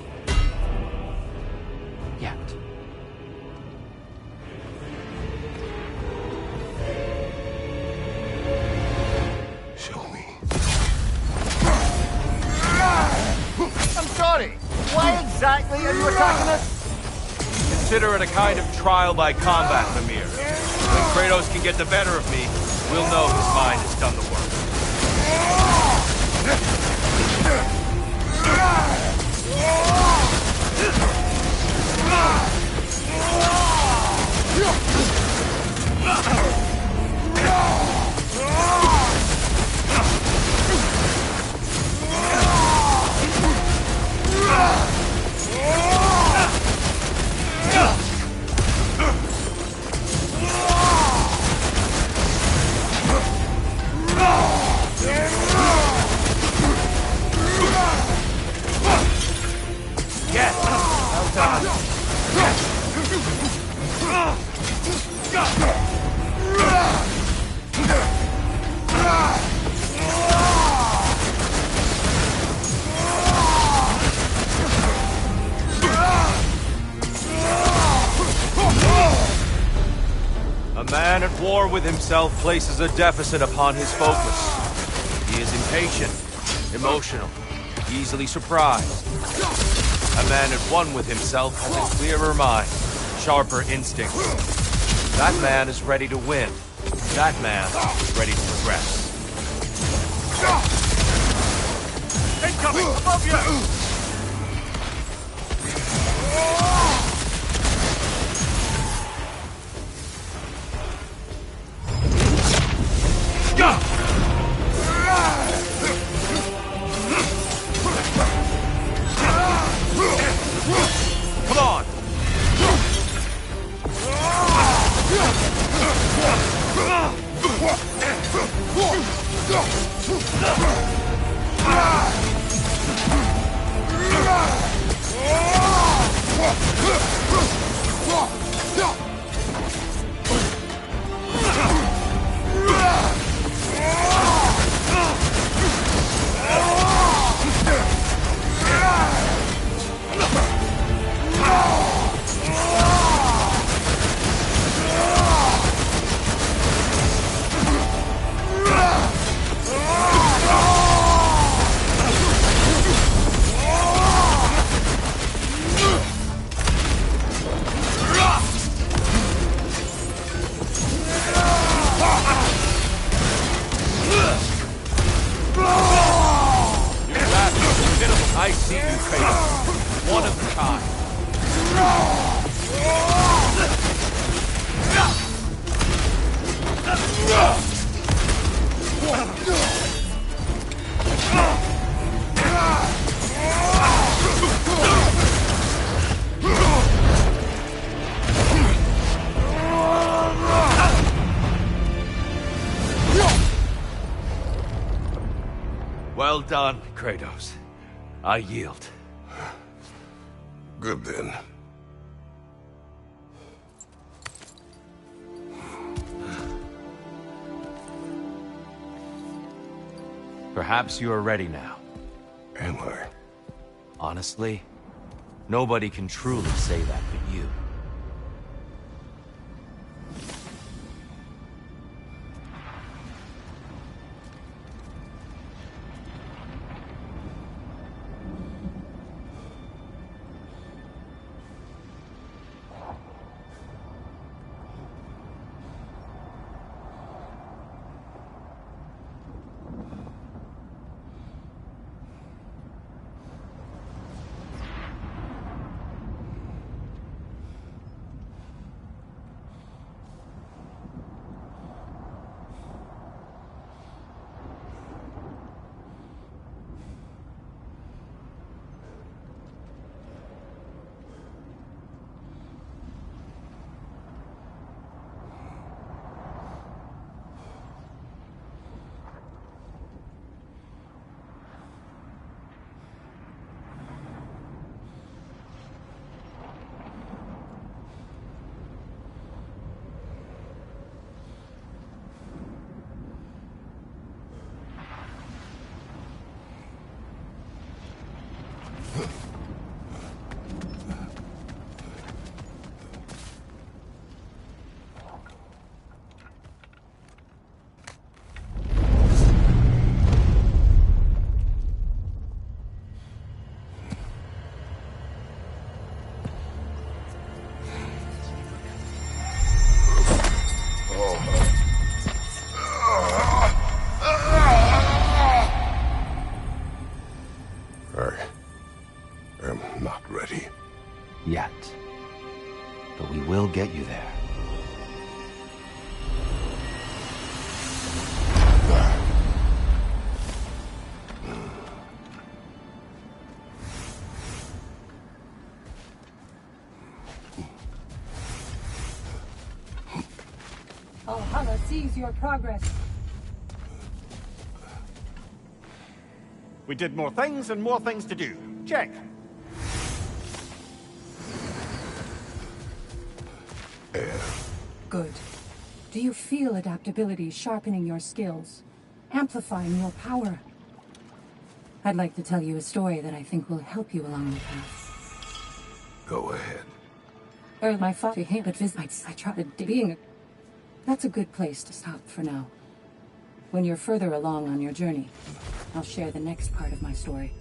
Yet. Show me. I'm sorry. Why exactly are you attacking us? Consider it a kind of trial by combat, Mimir. When Kratos can get the better of me, we'll know his mind has done the work. A man at war with himself places a deficit upon his focus. He is impatient, emotional, easily surprised. A man at one with himself has a clearer mind, sharper instincts. That man is ready to win. That man is ready to progress. Incoming! Above you! Come on! Well done, Kratos. I yield. Good then. Perhaps you are ready now. Am I? Honestly, nobody can truly say that but you. I am not ready. Yet. But we will get you there. Valhalla sees your progress. We did more things and more things to do. Check. Good. Do you feel adaptability sharpening your skills? Amplifying your power? I'd like to tell you a story that I think will help you along the path. Go ahead. My father hated visits. I tried being. That's a good place to stop for now. When you're further along on your journey, I'll share the next part of my story.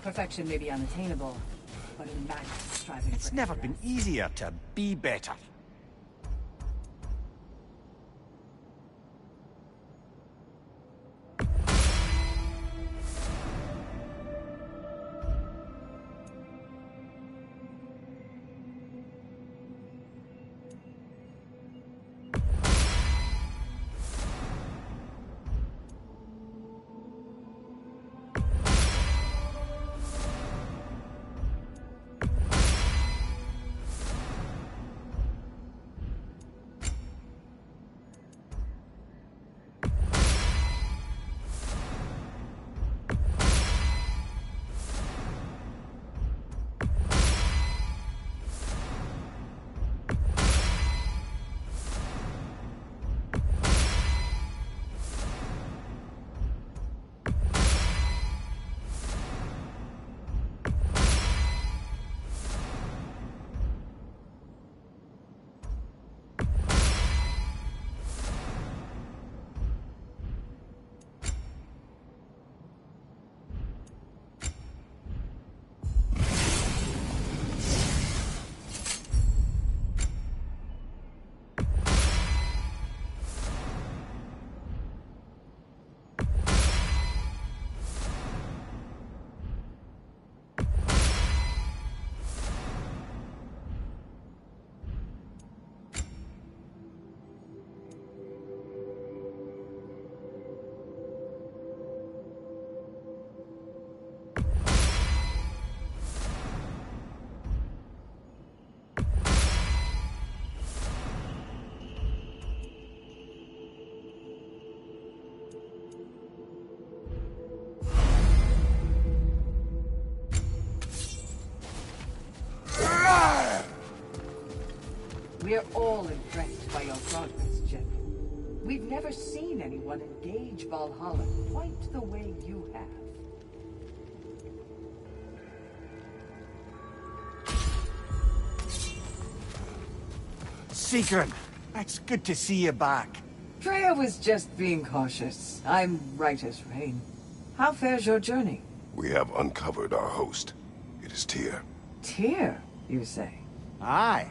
Perfection may be unattainable, but in madness, striving It's for never been excellence. easier to be better. We're all impressed by your progress, General. We've never seen anyone engage Valhalla quite the way you have. Sigrun, it's good to see you back. Freya was just being cautious. I'm right as rain. How fares your journey? We have uncovered our host. It is Tyr. Tyr, you say? Aye,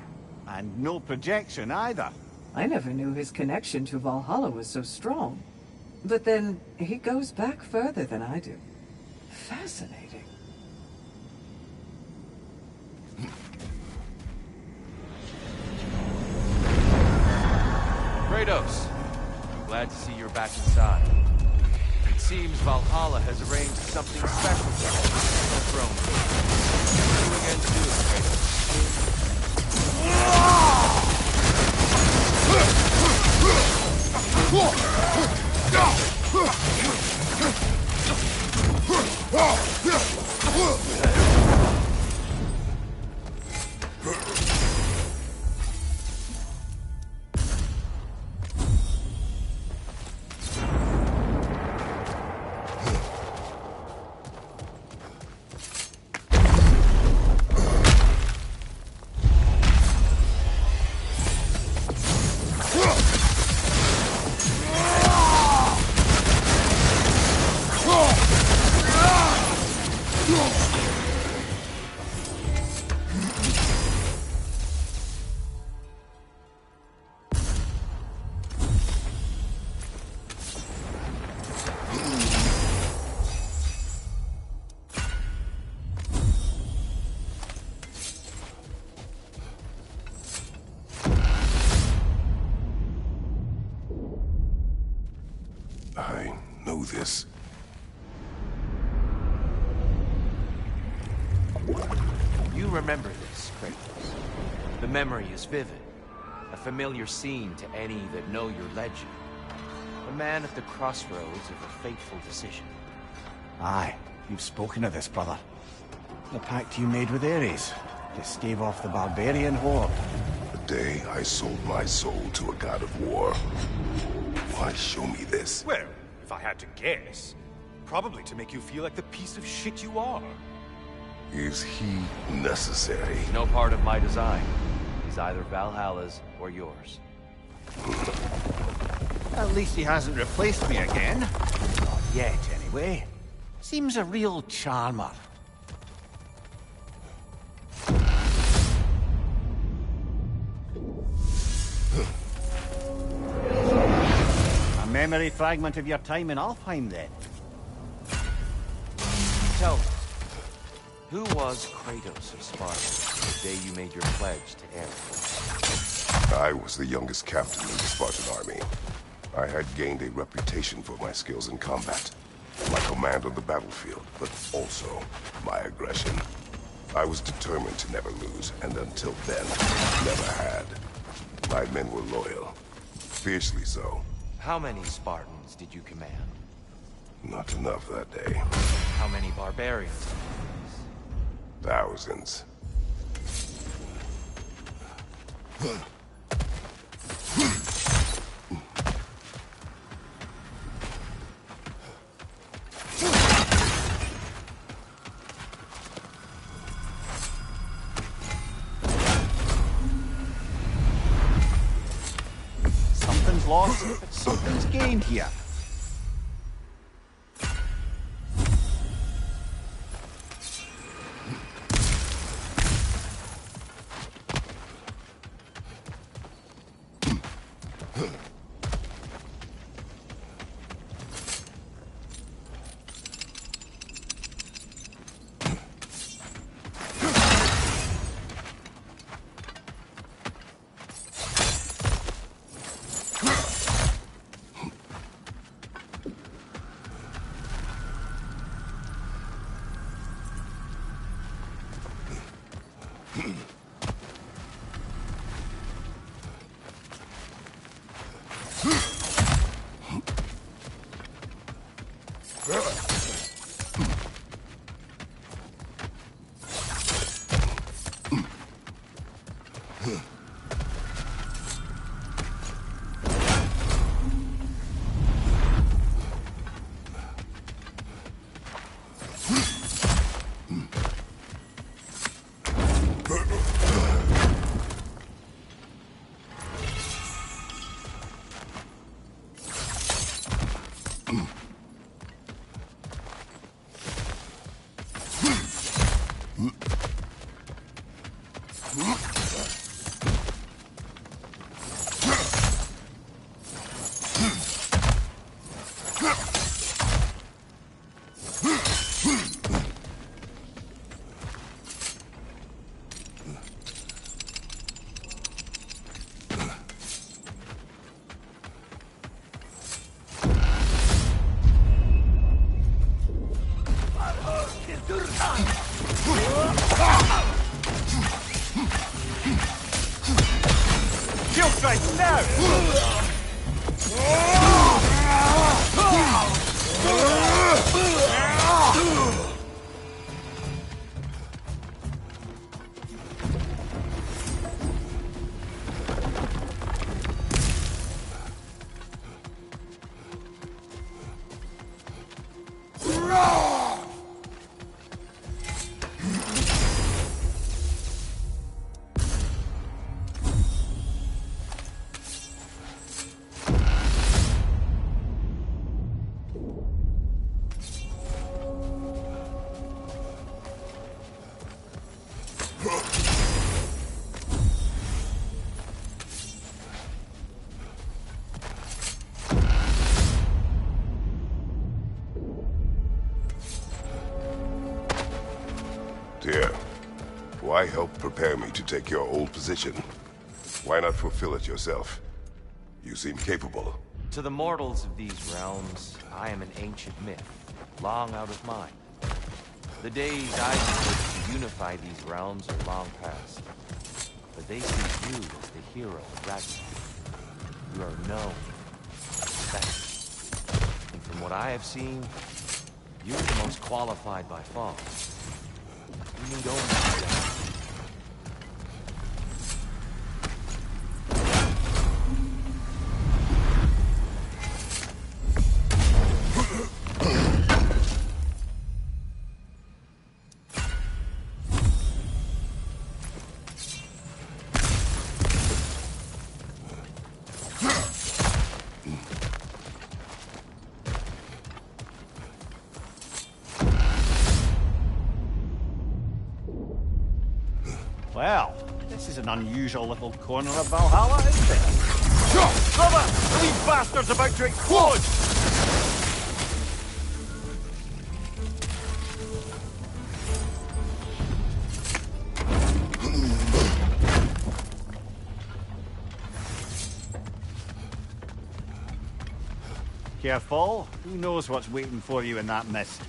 and no projection either. I never knew his connection to Valhalla was so strong. But then, he goes back further than I do. Fascinating. Kratos, glad to see you're back inside. It seems Valhalla has arranged something special for the throne. What are you again to do, I know this. You remember this, Kratos. The memory is vivid. A familiar scene to any that know your legend. A man at the crossroads of a fateful decision. Aye, you've spoken of this, brother. The pact you made with Ares, to stave off the barbarian horde. The day I sold my soul to a god of war. Why show me this? Well, if I had to guess, probably to make you feel like the piece of shit you are. Is he necessary? No part of my design. He's either Valhalla's or yours. At least he hasn't replaced me again. Not yet, anyway. Seems a real charmer. A memory fragment of your time in Alfheim, then? Tell me, who was Kratos of Sparta the day you made your pledge to Ares? I was the youngest captain in the Spartan army. I had gained a reputation for my skills in combat, my command on the battlefield, but also my aggression. I was determined to never lose, and until then, never had. My men were loyal, fiercely so. How many Spartans did you command? Not enough that day. How many barbarians? Thousands. Something's lost, but something's gained here. Shield strike now! Dear, why help prepare me to take your old position? Why not fulfill it yourself? You seem capable. To the mortals of these realms, I am an ancient myth, long out of mind. The days I used to unify these realms are long past. But they see you as the hero of Ragnarok. You are known, respected. And from what I have seen, you're the most qualified by far. You need only that. Well, this is an unusual little corner of Valhalla, isn't it? Brother! These bastards about to explode! Careful. Who knows what's waiting for you in that mist?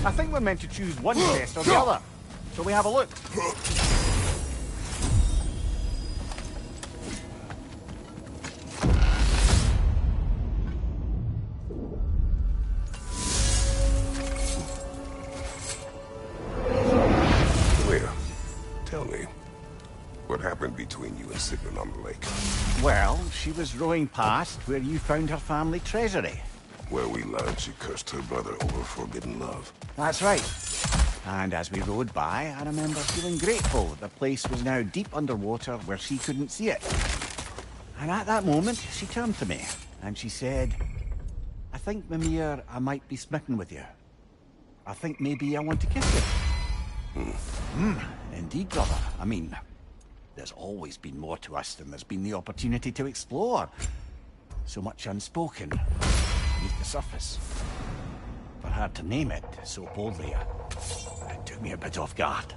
I think we're meant to choose one chest or the other. Shall we have a look? family secret on the lake? Well, she was rowing past where you found her family treasury. Where we learned she cursed her brother over forbidden love. That's right. And as we rowed by, I remember feeling grateful that the place was now deep underwater where she couldn't see it. And at that moment, she turned to me, and she said, I think, Mimir, I might be smitten with you. I think maybe I want to kiss you. Indeed, brother. I mean, there's always been more to us than there's been the opportunity to explore. So much unspoken beneath the surface. For her to name it so boldly, it took me a bit off guard.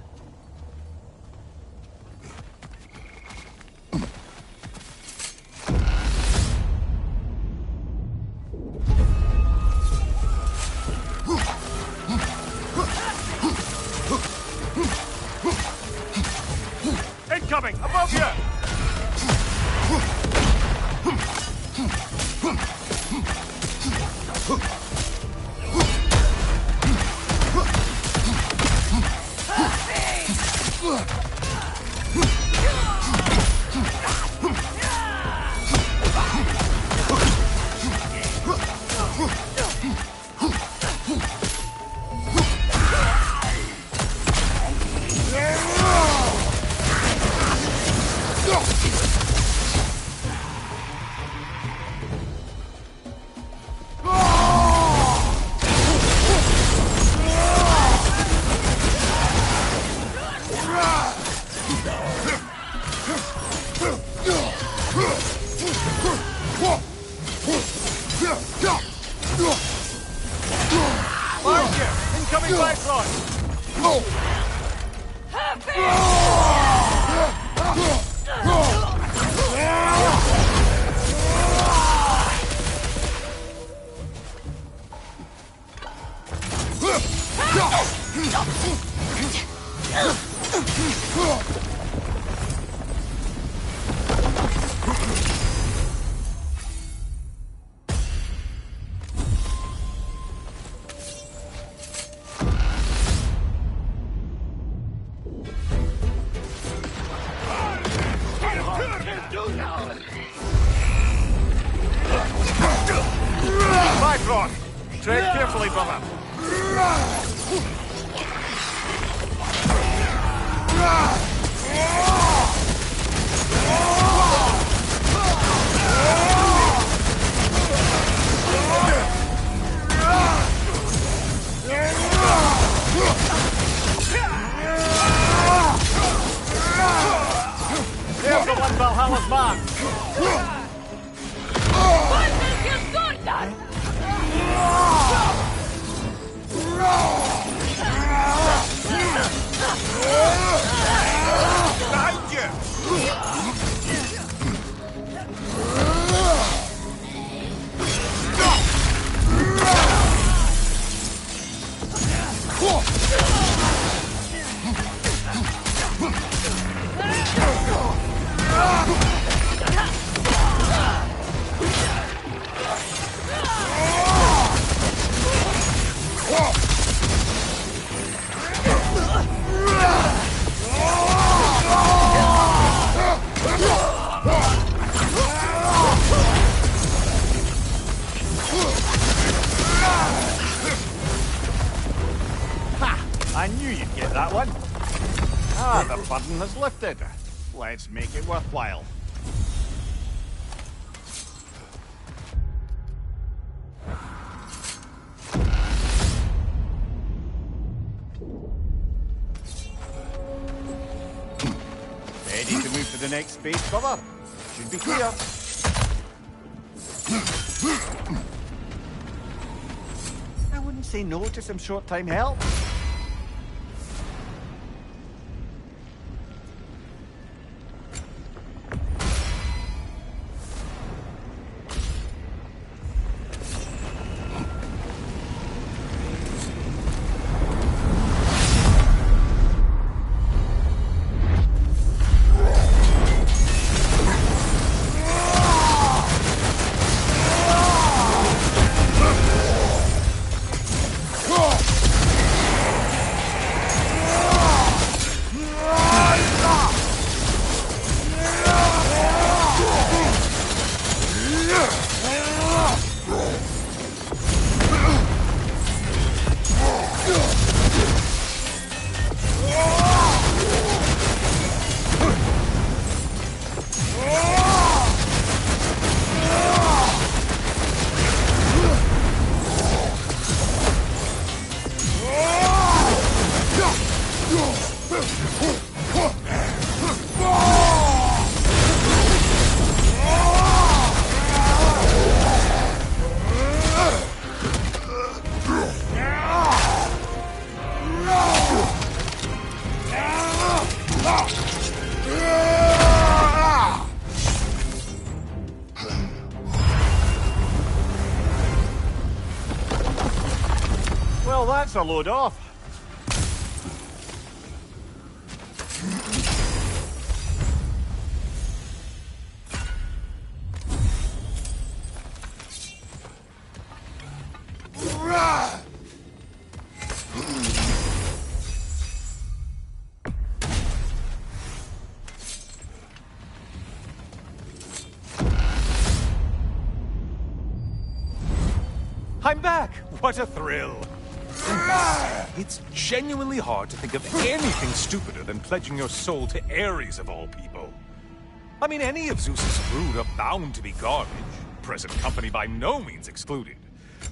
Incoming! Above you! Incoming lifeline! Bifrost! Tread carefully, brother. There's the one Valhalla's mark. Behind you! I knew you'd get that one. Ah, the burden has lifted. Let's make it worthwhile. Ready to move to the next space, brother? Should be clear. I wouldn't say no to some short-time help. Well, that's a load off. I'm back! What a thrill! It's genuinely hard to think of anything stupider than pledging your soul to Ares of all people. I mean, any of Zeus's brood are bound to be garbage, present company by no means excluded.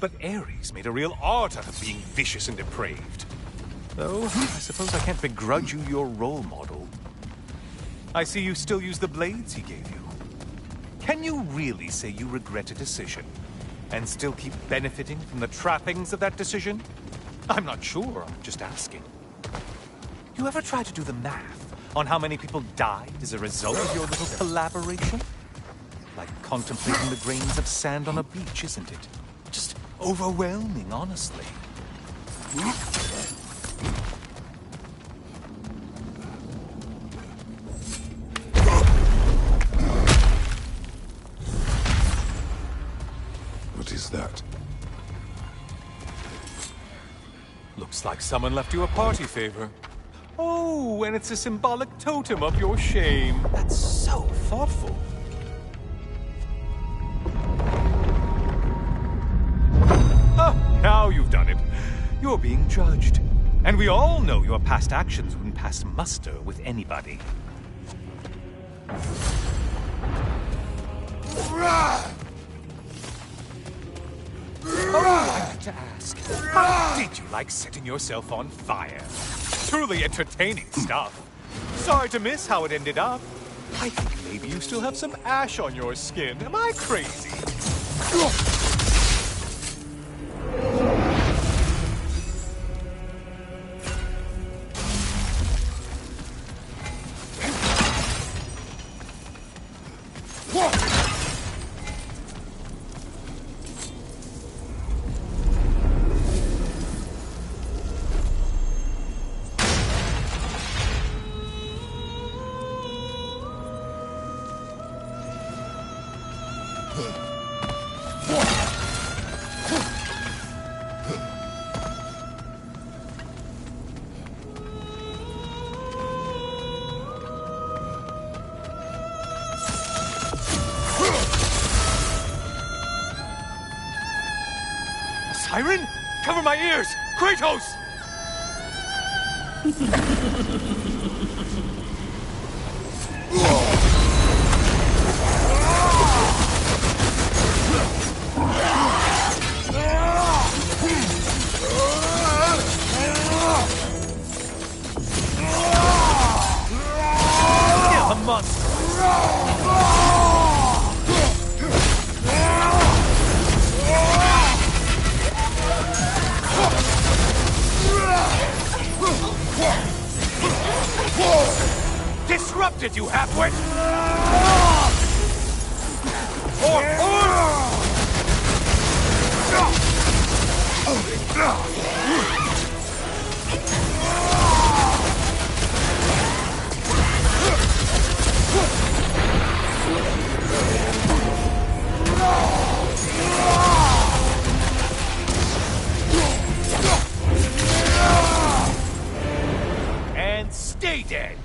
But Ares made a real art out of being vicious and depraved. Though, I suppose I can't begrudge you your role model. I see you still use the blades he gave you. Can you really say you regret a decision, and still keep benefiting from the trappings of that decision? I'm not sure, I'm just asking. You ever try to do the math on how many people died as a result of your little collaboration? Like contemplating the grains of sand on a beach, isn't it? Just overwhelming, honestly. What is that? Looks like someone left you a party favor. Oh, and it's a symbolic totem of your shame. That's so thoughtful. Oh, now you've done it. You're being judged. And we all know your past actions wouldn't pass muster with anybody. Oh, I have to ask, how did you like setting yourself on fire? Truly entertaining stuff. Sorry to miss how it ended up. I think maybe you still have some ash on your skin. Am I crazy? Siren? Cover my ears! Kratos! Kill the monster! Disrupted, you halfwit! And stay dead!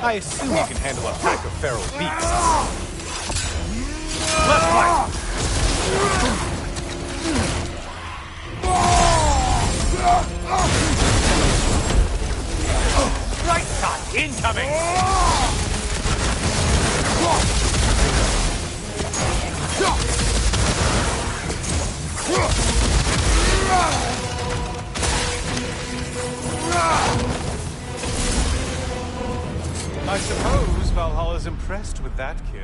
I assume you can handle a pack of feral beasts. Left right! Right side incoming! I suppose Valhalla's impressed with that kill.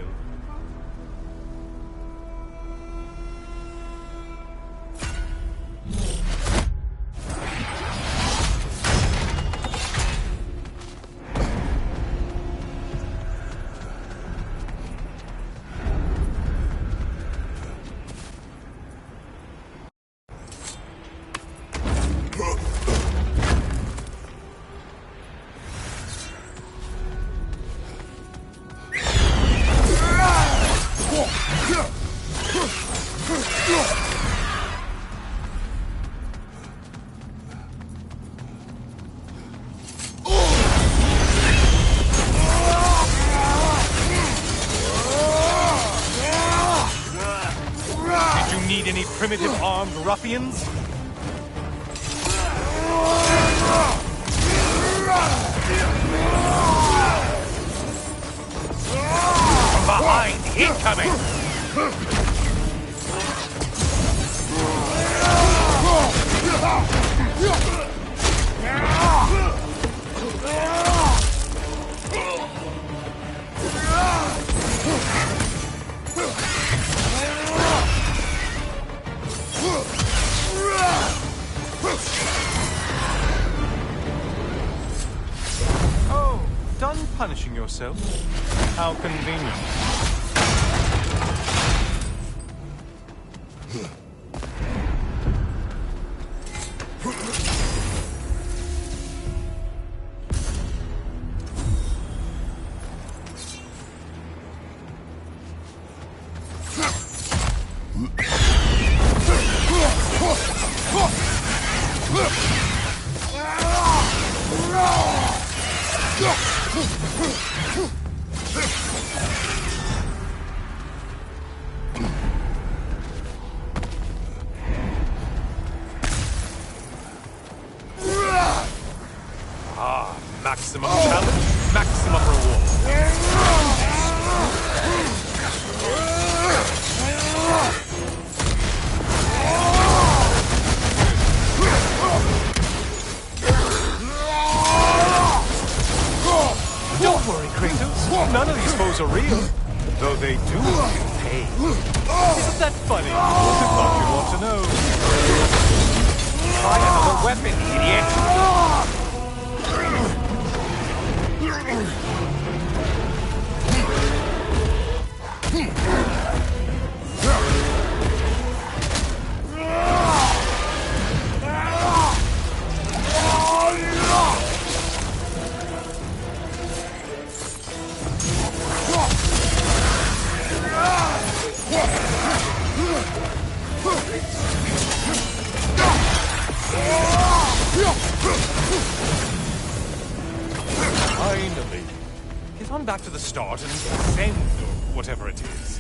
Any primitive armed ruffians? From behind, incoming! Oh, done punishing yourself? How convenient. Maximum challenge, maximum reward. Don't worry, Kratos. None of these foes are real. Though they do pay. Isn't that funny? I thought you'd want to know. Try another weapon, idiot. Finally. Get on back to the start and send, or whatever it is.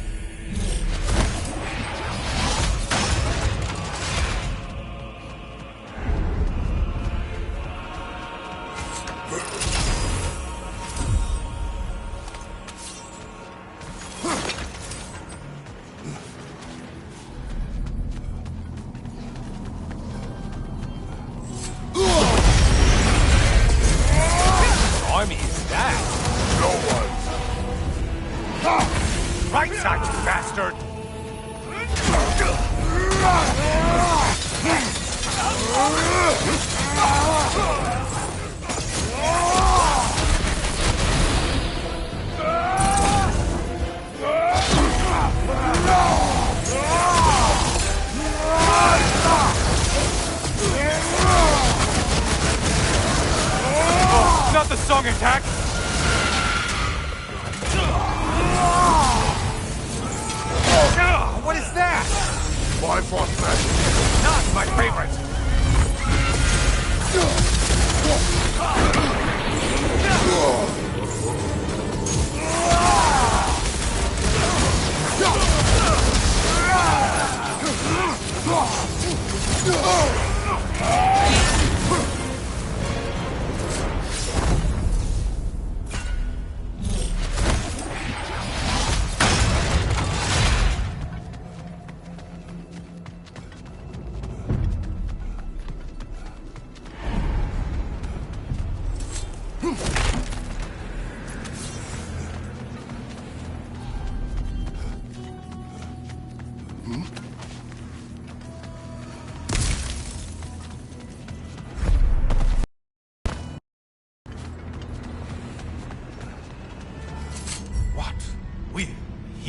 Army is that? No one. Right side, you bastard! Oh, not the song attack! What is that? Bifrost magic. Not my favorite!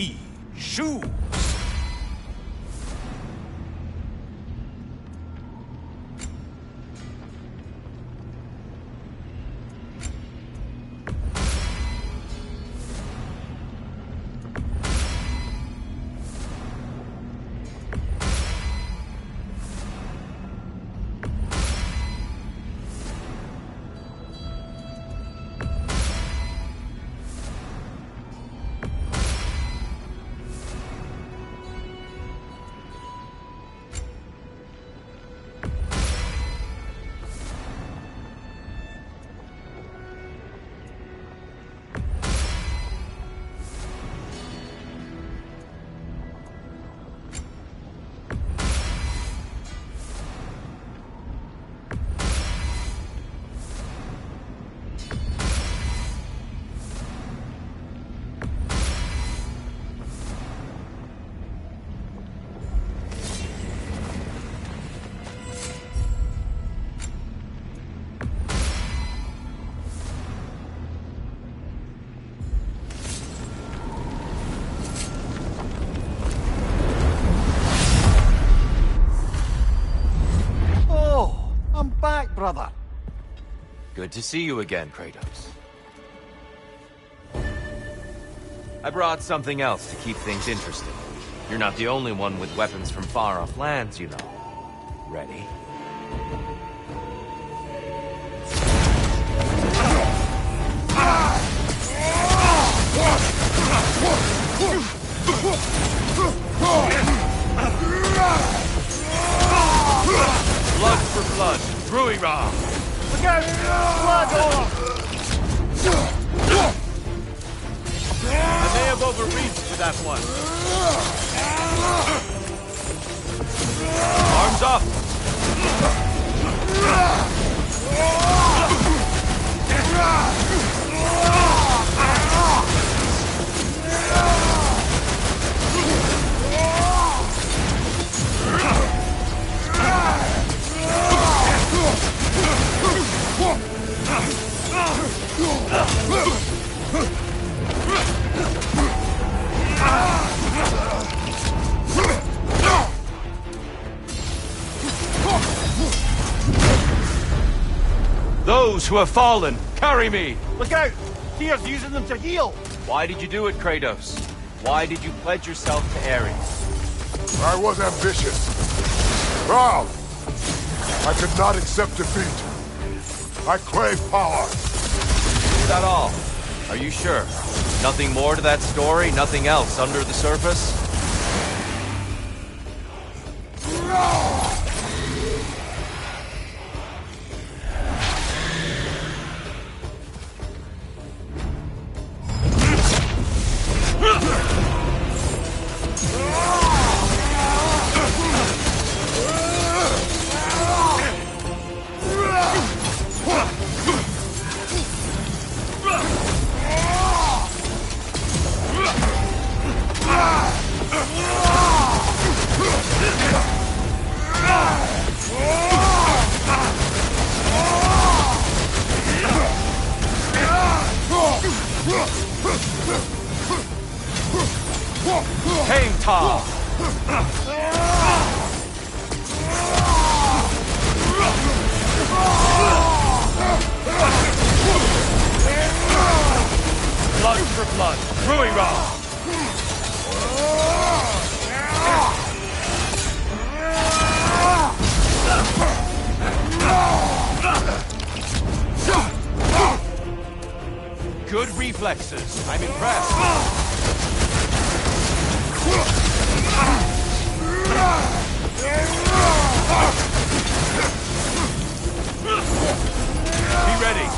he choose. Brother. Good to see you again, Kratos. I brought something else to keep things interesting. You're not the only one with weapons from far-off lands, you know. Ready? Blood for blood. Ruira! Look out! Blood! I may have overreached for that one. Arms up! Those who have fallen, carry me! Look out! Tyr's using them to heal! Why did you do it, Kratos? Why did you pledge yourself to Ares? I was ambitious. Proud. I could not accept defeat. I crave power. Is that all? Are you sure? Nothing more to that story? Nothing else under the surface? Blood for blood, Ruira! Good reflexes. I'm impressed. Be ready.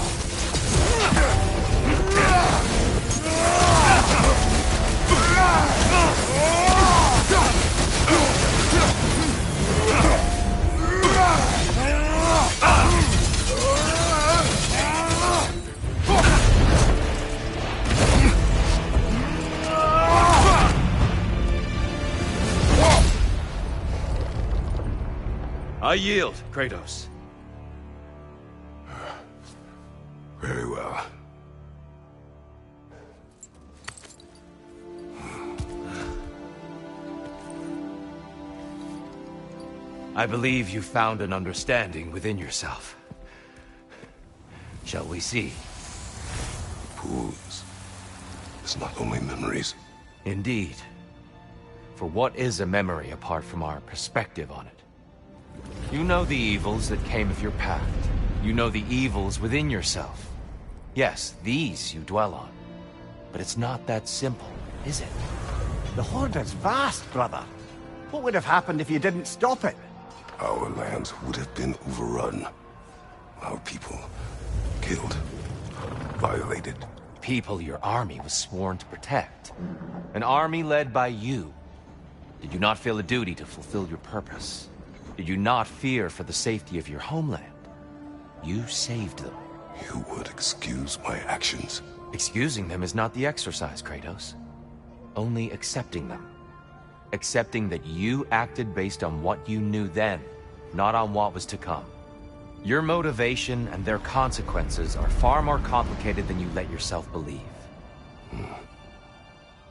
I yield, Kratos. Very well. I believe you found an understanding within yourself. Shall we see? Pools. It's not only memories. Indeed. For what is a memory apart from our perspective on it? You know the evils that came of your path. You know the evils within yourself. Yes, these you dwell on. But it's not that simple, is it? The Horde is vast, brother. What would have happened if you didn't stop it? Our lands would have been overrun. Our people killed, violated. People your army was sworn to protect. An army led by you. Did you not feel a duty to fulfill your purpose? Did you not fear for the safety of your homeland? You saved them. You would excuse my actions. Excusing them is not the exercise, Kratos. Only accepting them. Accepting that you acted based on what you knew then, not on what was to come. Your motivation and their consequences are far more complicated than you let yourself believe.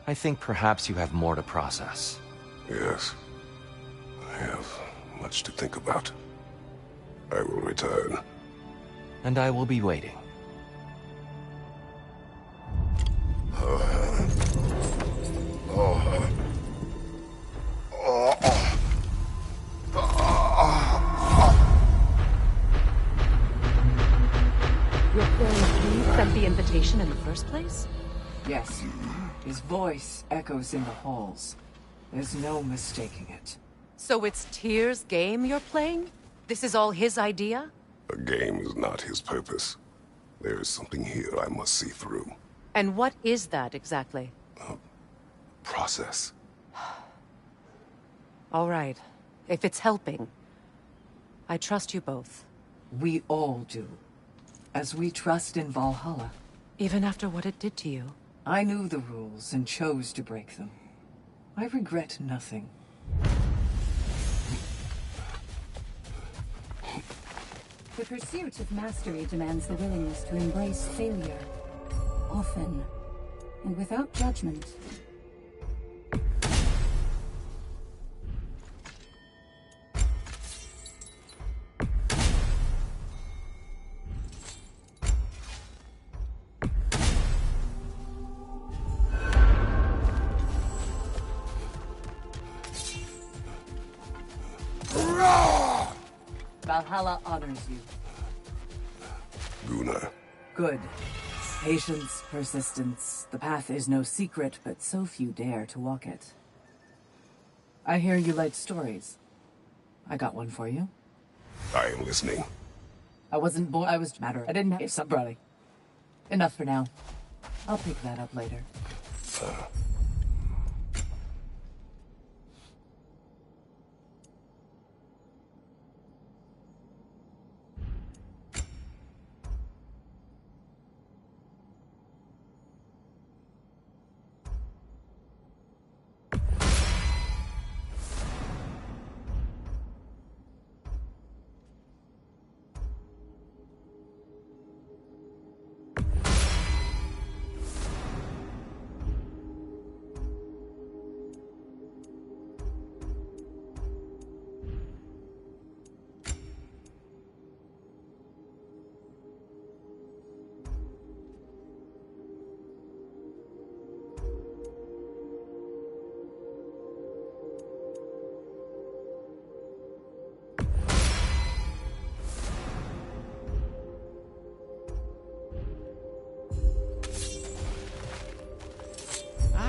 I think perhaps you have more to process. Yes. I have much to think about. I will return. And I will be waiting. Your friend sent the invitation in the first place? Yes. His voice echoes in the halls. There's no mistaking it. So it's Tyr's game you're playing? This is all his idea? A game is not his purpose. There is something here I must see through. And what is that exactly? Process. All right. If it's helping, I trust you both. We all do. As we trust in Valhalla. Even after what it did to you. I knew the rules and chose to break them. I regret nothing. The pursuit of mastery demands the willingness to embrace failure. Often, and without judgment. Valhalla honors you. Gunnar. Good. Patience, persistence. The path is no secret, but so few dare to walk it. I hear you like stories. I got one for you. I am listening. I wasn't born. I was matter. I didn't have some brother. Enough for now. I'll pick that up later.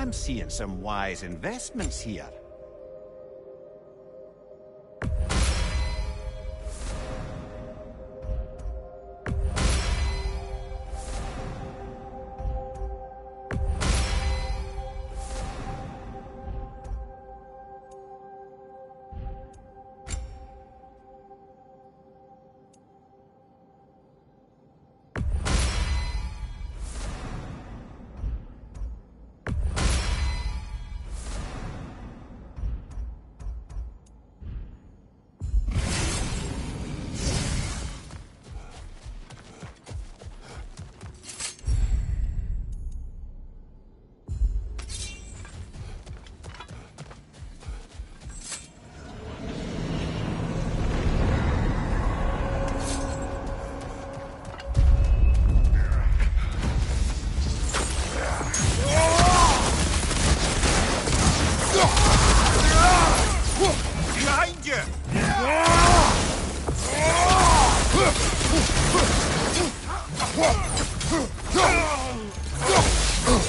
I'm seeing some wise investments here.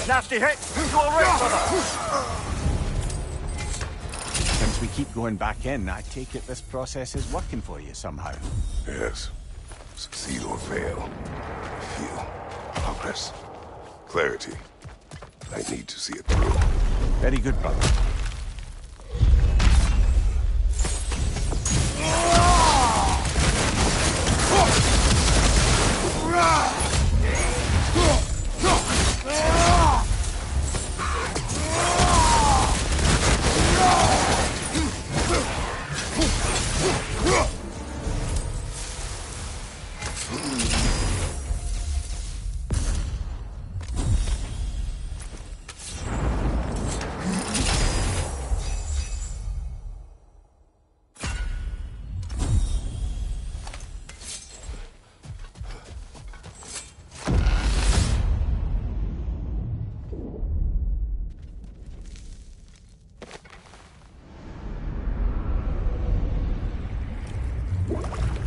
Nasty hit! You alright, brother? Since we keep going back in, I take it this process is working for you somehow. Yes. Succeed or fail. I feel progress. Clarity. I need to see it through. Very good, brother.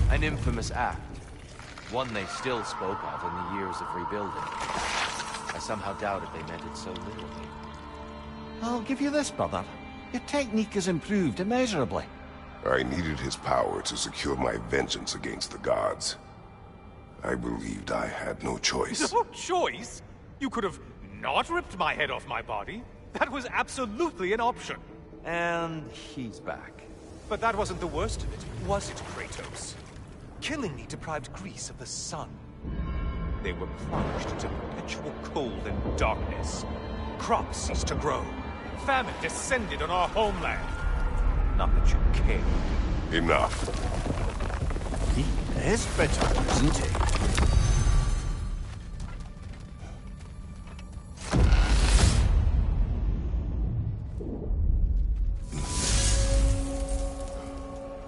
An infamous act. One they still spoke of in the years of rebuilding. I somehow doubted they meant it so little. I'll give you this, brother. Your technique has improved immeasurably. I needed his power to secure my vengeance against the gods. I believed I had no choice. No choice? You could have not ripped my head off my body. That was absolutely an option. And he's back. But that wasn't the worst of it, was it, Kratos? Killing me deprived Greece of the sun. They were plunged into perpetual cold and darkness. Crops ceased to grow. Famine descended on our homeland. Not that you cared. Enough. He is bitter, isn't he?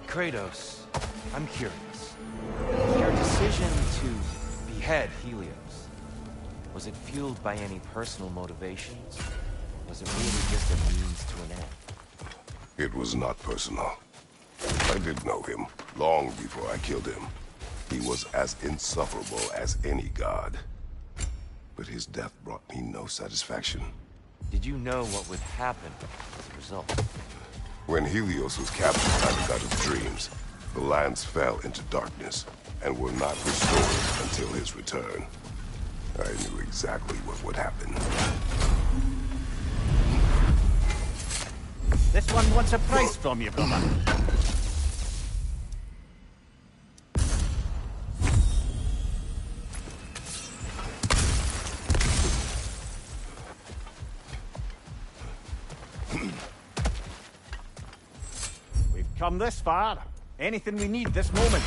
Kratos, I'm curious. Your decision to behead Helios, was it fueled by any personal motivations? Was it really just a means to an end? It was not personal. I did know him, long before I killed him. He was as insufferable as any god. But his death brought me no satisfaction. Did you know what would happen as a result? When Helios was captured by the god of dreams, the lands fell into darkness and were not restored until his return. I knew exactly what would happen. This one wants a price from you, brother. We've come this far. Anything we need this moment.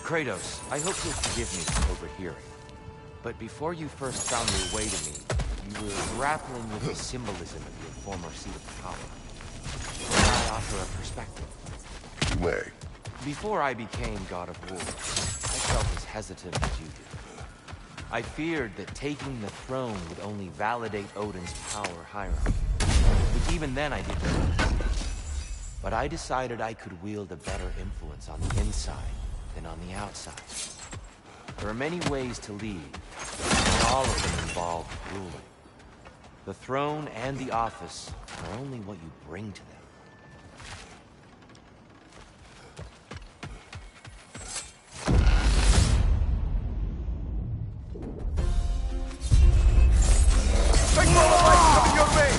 Kratos, I hope you'll forgive me for overhearing. But before you first found your way to me, you were grappling with the symbolism of your former seat of power. May I offer a perspective? You may. Before I became God of War, I felt as hesitant as you did. I feared that taking the throne would only validate Odin's power hierarchy, which even then I didn't know. But I decided I could wield a better influence on the inside than on the outside. There are many ways to lead, and all of them involve ruling. The throne and the office are only what you bring to them. Big ball of light coming your way!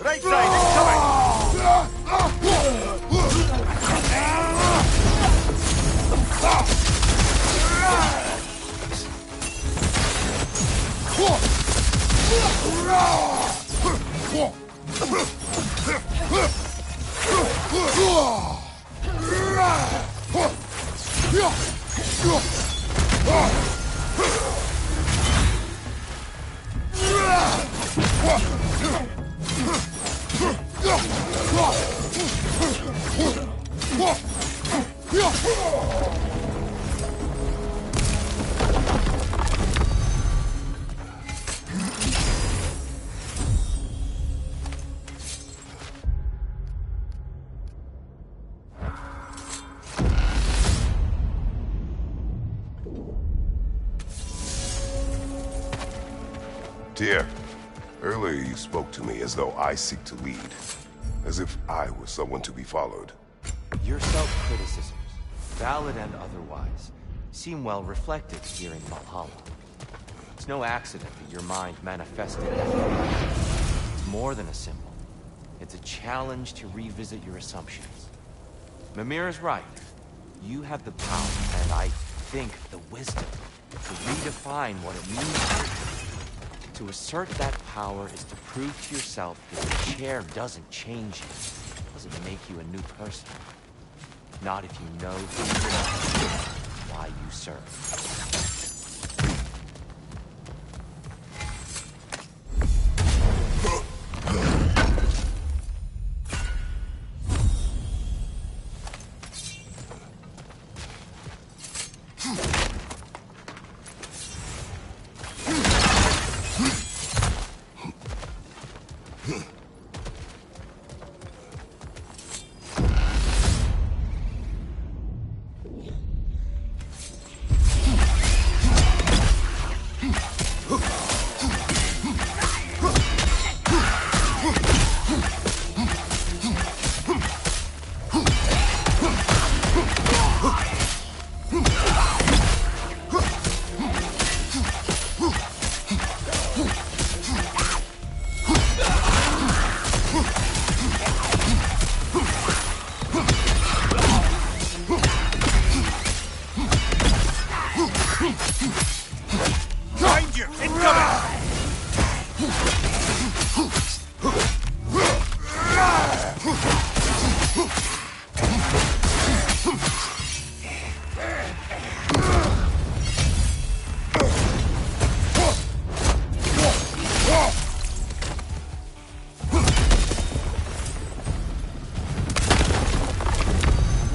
Right side, incoming! Tyr, earlier you spoke to me as though I seek to lead, as if I were someone to be followed. Your self-criticisms, valid and otherwise, seem well reflected here in Valhalla. It's no accident that your mind manifested that way. It's more than a symbol. It's a challenge to revisit your assumptions. Mimir is right. You have the power, and I think the wisdom, to redefine what it means. To assert that power is to prove to yourself that the chair doesn't change you, doesn't make you a new person. Not if you know who you are, why you serve.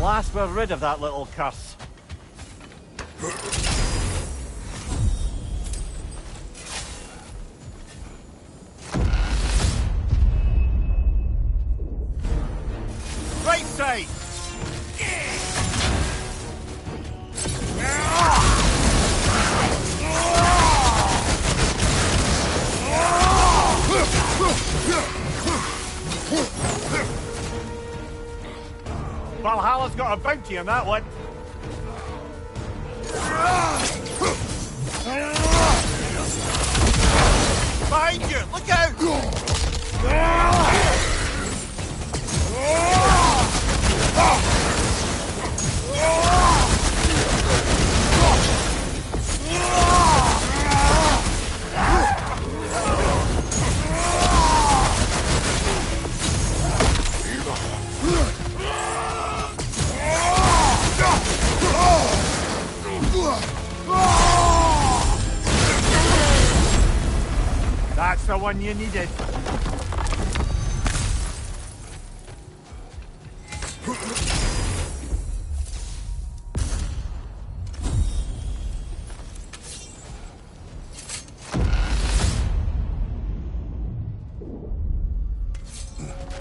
Last we're rid of that little curse. Right side! Valhalla's got a bounty on that one. Behind you! Look out! That's the one you needed.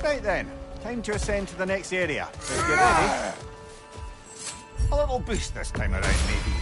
Right then, time to ascend to the next area. So get ready. A little boost this time around, maybe.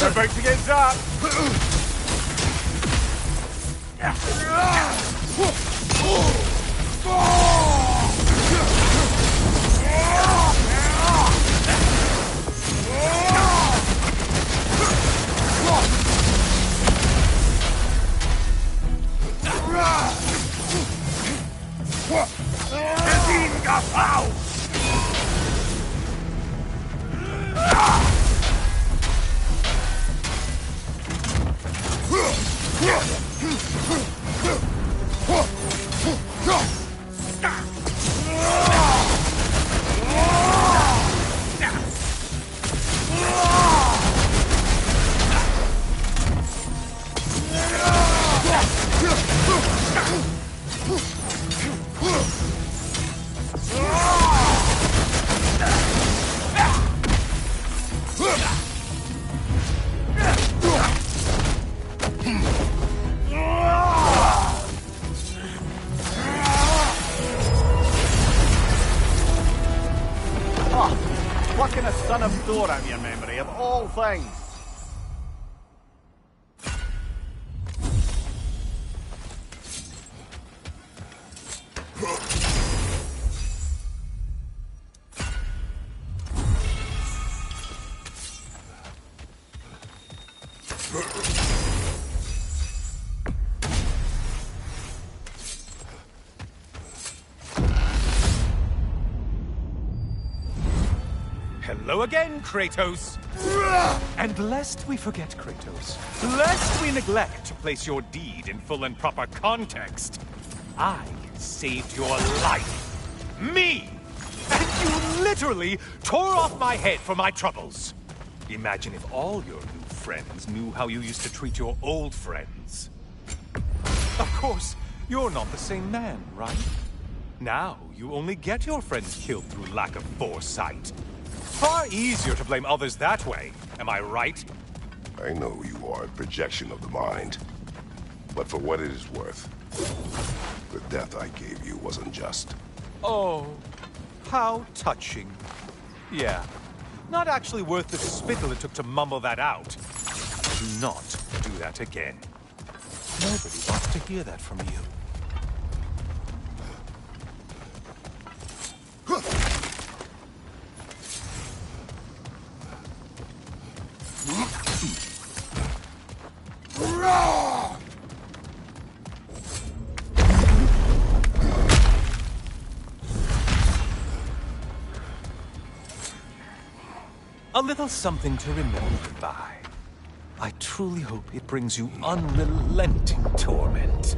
We're about to get zapped. Plucking a son of Thor out of your memory, of all things. Hello again, Kratos! And lest we forget, Kratos, lest we neglect to place your deed in full and proper context, I saved your life. Me! And you literally tore off my head for my troubles. Imagine if all your new friends knew how you used to treat your old friends. Of course, you're not the same man, right? Now, you only get your friends killed through lack of foresight. Far easier to blame others that way, am I right? I know you are a projection of the mind. But for what it is worth, the death I gave you wasn't just. Oh, how touching. Yeah, not actually worth the spittle it took to mumble that out. Do not do that again. Nobody wants to hear that from you. A little something to remember by. I truly hope it brings you unrelenting torment.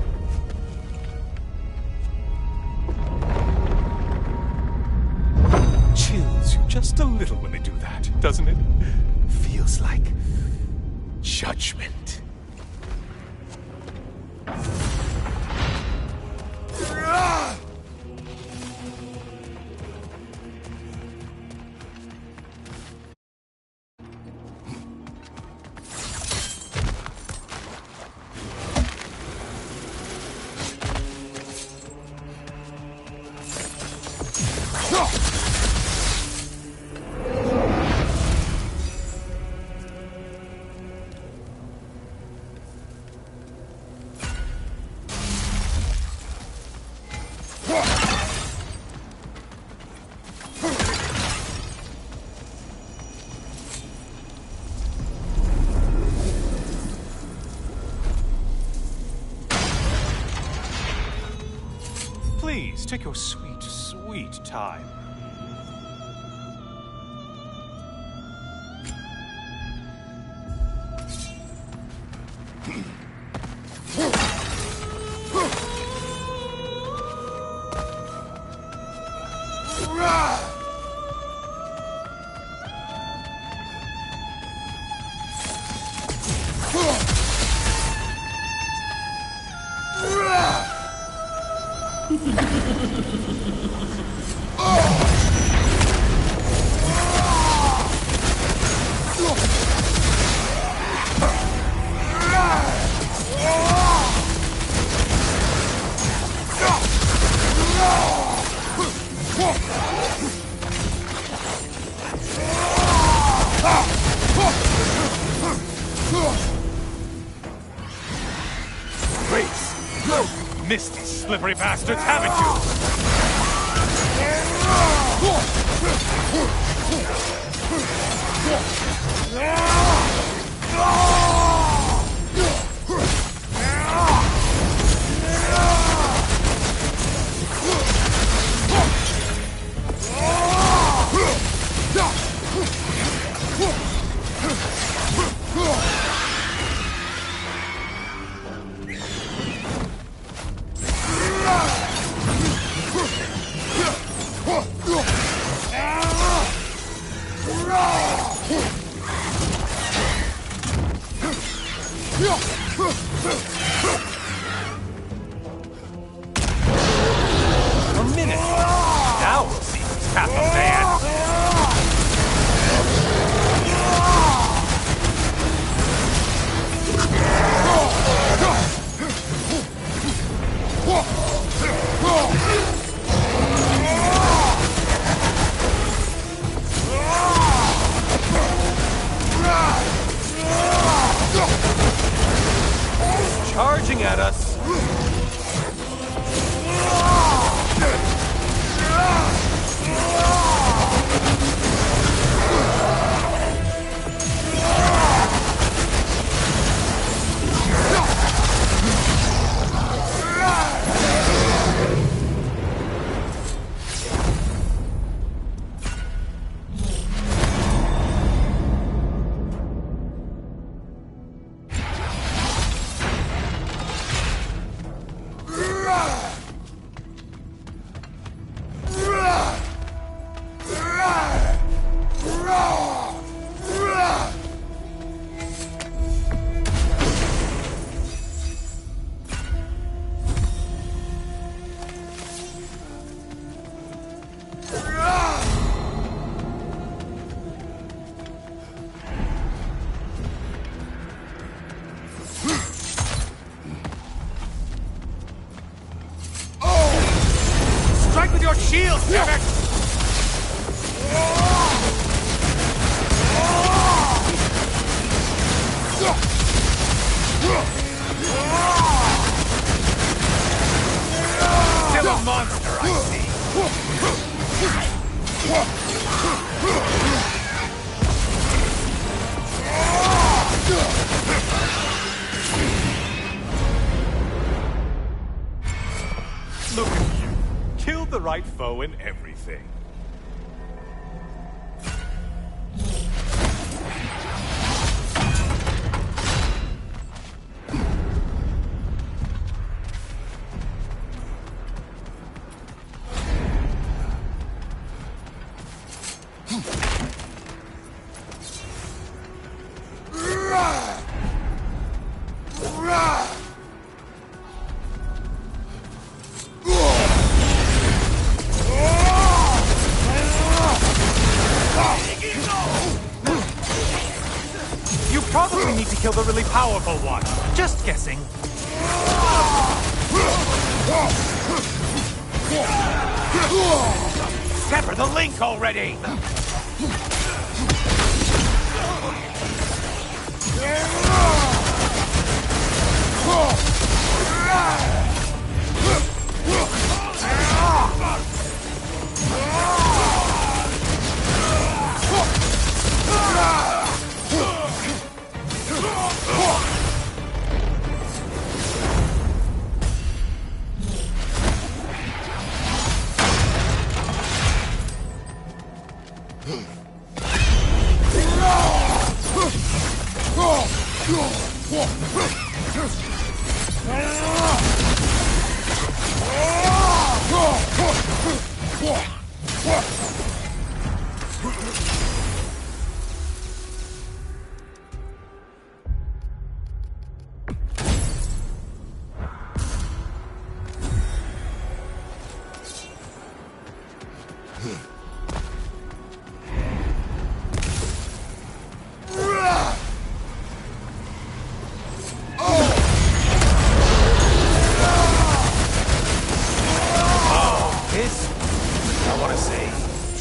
Chills you just a little when they do that, doesn't it? Feels like judgment. Take your sweet, sweet time. Missed these slippery bastards, haven't you? A minute. Now we'll see who's half a man. Charging at us. Strike with your shield, damn it! Still a monster, I see. Look at you. Killed the right foe in everything. You probably need to kill the really powerful one. Just guessing. Sever the link already!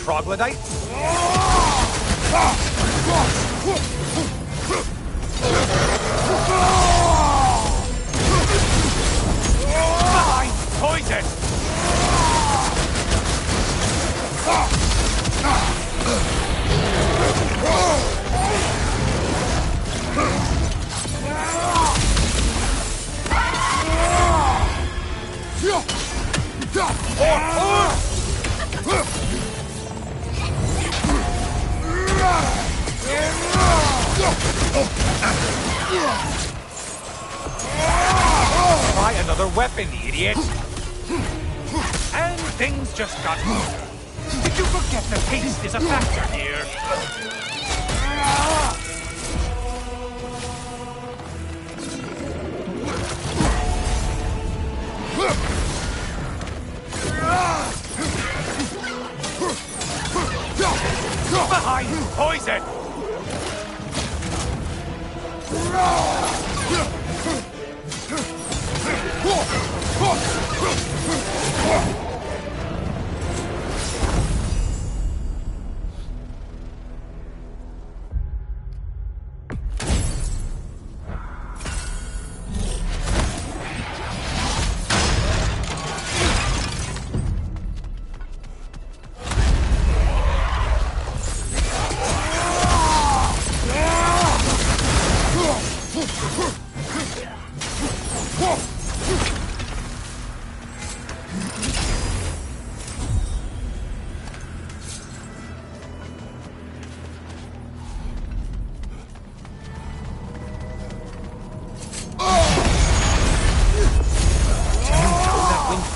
Troglodyte? Poison! Try another weapon, idiot! And things just got harder. Did you forget that haste is a factor here? Behind! Poison!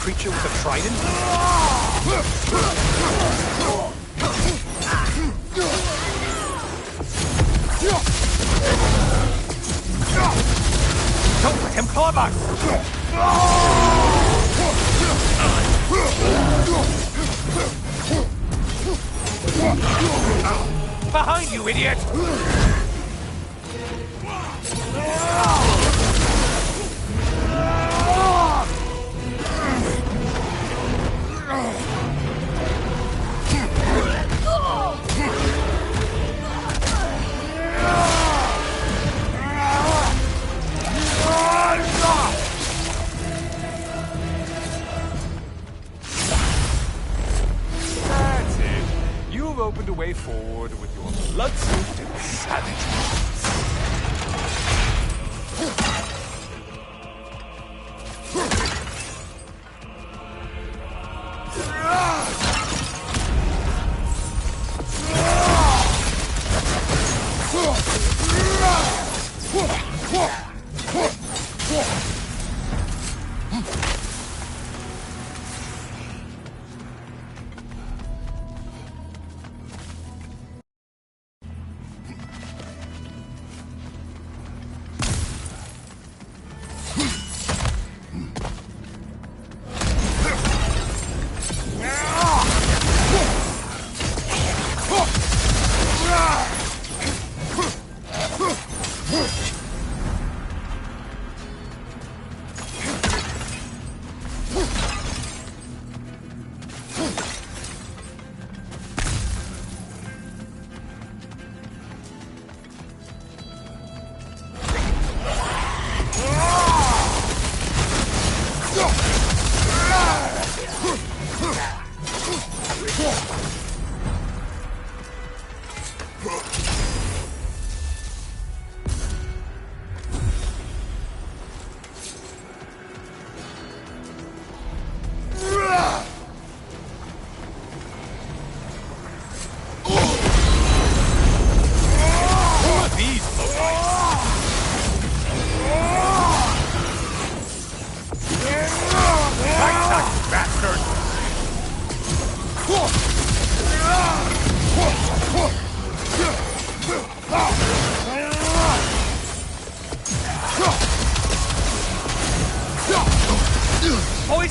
Creature with a trident? Don't let him club us! Behind you, idiot! That's it. You've opened a way forward with your blood-soaked and savage.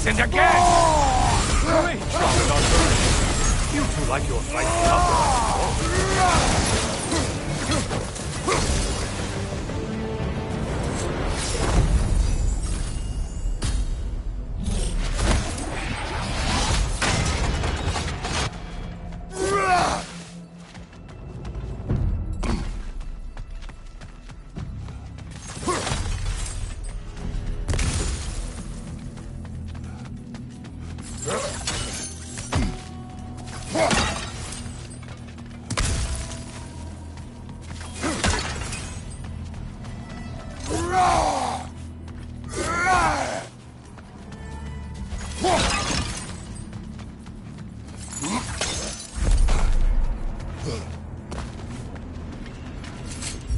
poisoned again! Great, Dr. Dunbury. You two like your fight tougher.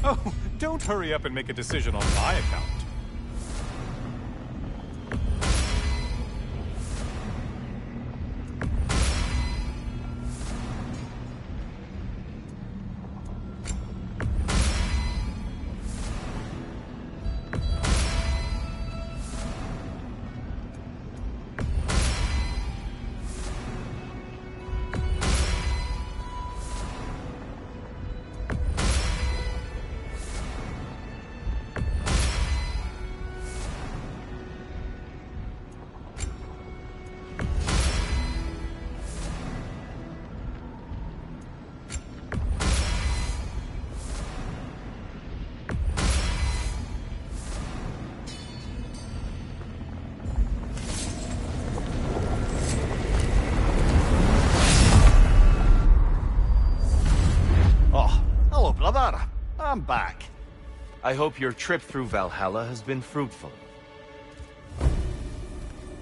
Oh, don't hurry up and make a decision on my account. Brother, I'm back. I hope your trip through Valhalla has been fruitful.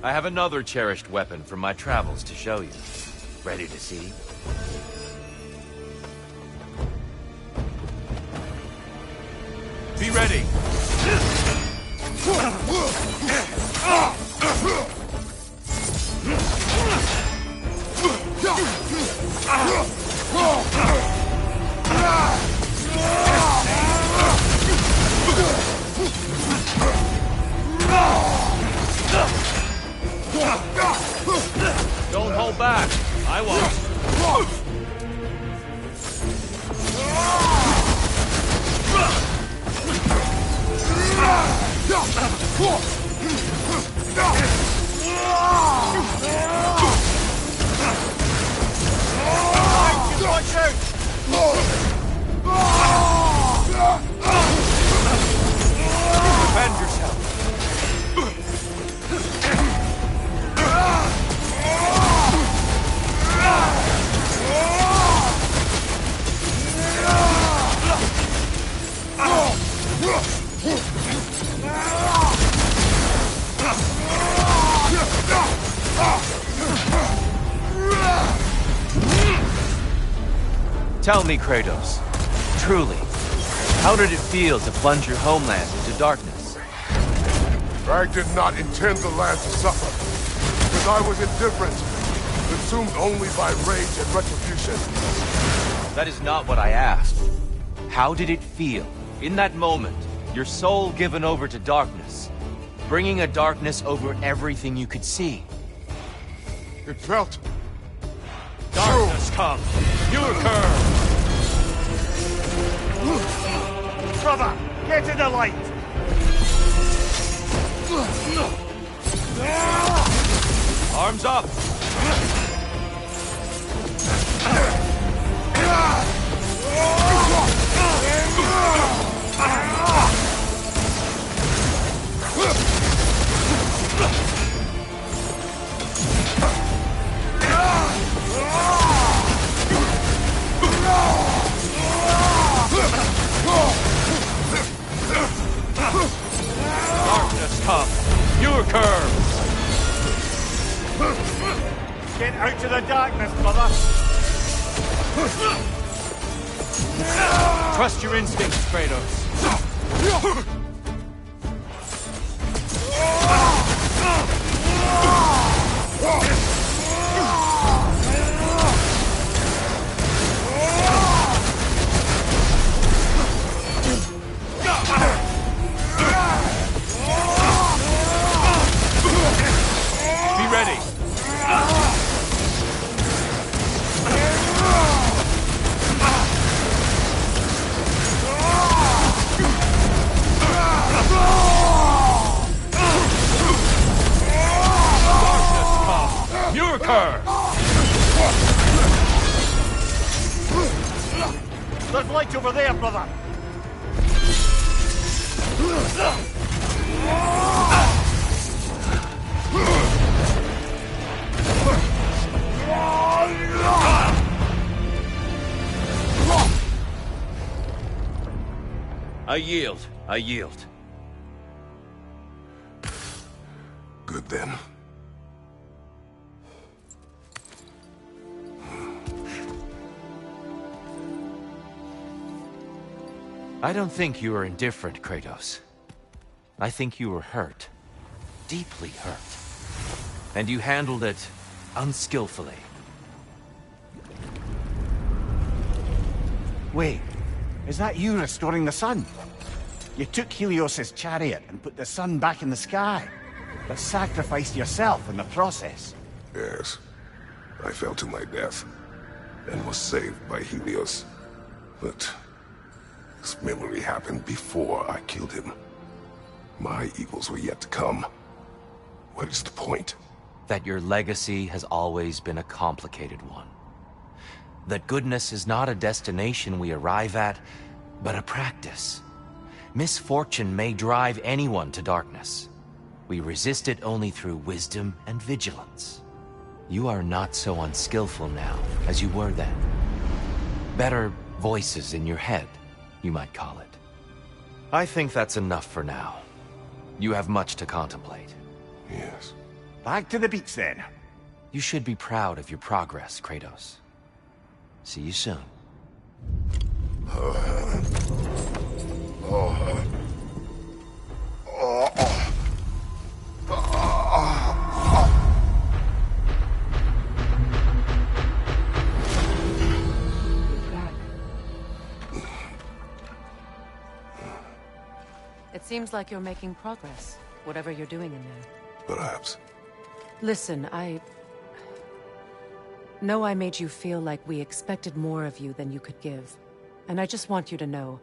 I have another cherished weapon from my travels to show you. Ready to see? Be ready! Don't hold back. I won't. Watch out! Defend yourself. Tell me, Kratos, truly, how did it feel to plunge your homeland into darkness? I did not intend the land to suffer, because I was indifferent, consumed only by rage and retribution. That is not what I asked. How did it feel, in that moment, your soul given over to darkness, bringing a darkness over everything you could see? It felt... Darkness come! Your curve! Brother, get in the light! Arms up! Darkness come! Your curve! Get out to the darkness, brother! Trust your instincts, Kratos. There's light over there, brother! I yield. I yield. Good then. I don't think you are indifferent, Kratos. I think you were hurt. Deeply hurt. And you handled it unskillfully. Wait, is that you restoring the sun? You took Helios's chariot and put the sun back in the sky, but sacrificed yourself in the process. Yes. I fell to my death, and was saved by Helios. But this memory happened before I killed him. My evils were yet to come. What is the point? That your legacy has always been a complicated one. That goodness is not a destination we arrive at, but a practice. Misfortune may drive anyone to darkness. We resist it only through wisdom and vigilance. You are not so unskillful now as you were then. Better voices in your head, you might call it. I think that's enough for now. You have much to contemplate. Yes. Back to the beach then. You should be proud of your progress, Kratos. See you soon. It seems like you're making progress, whatever you're doing in there. Perhaps. Listen, I know I made you feel like we expected more of you than you could give. And I just want you to know,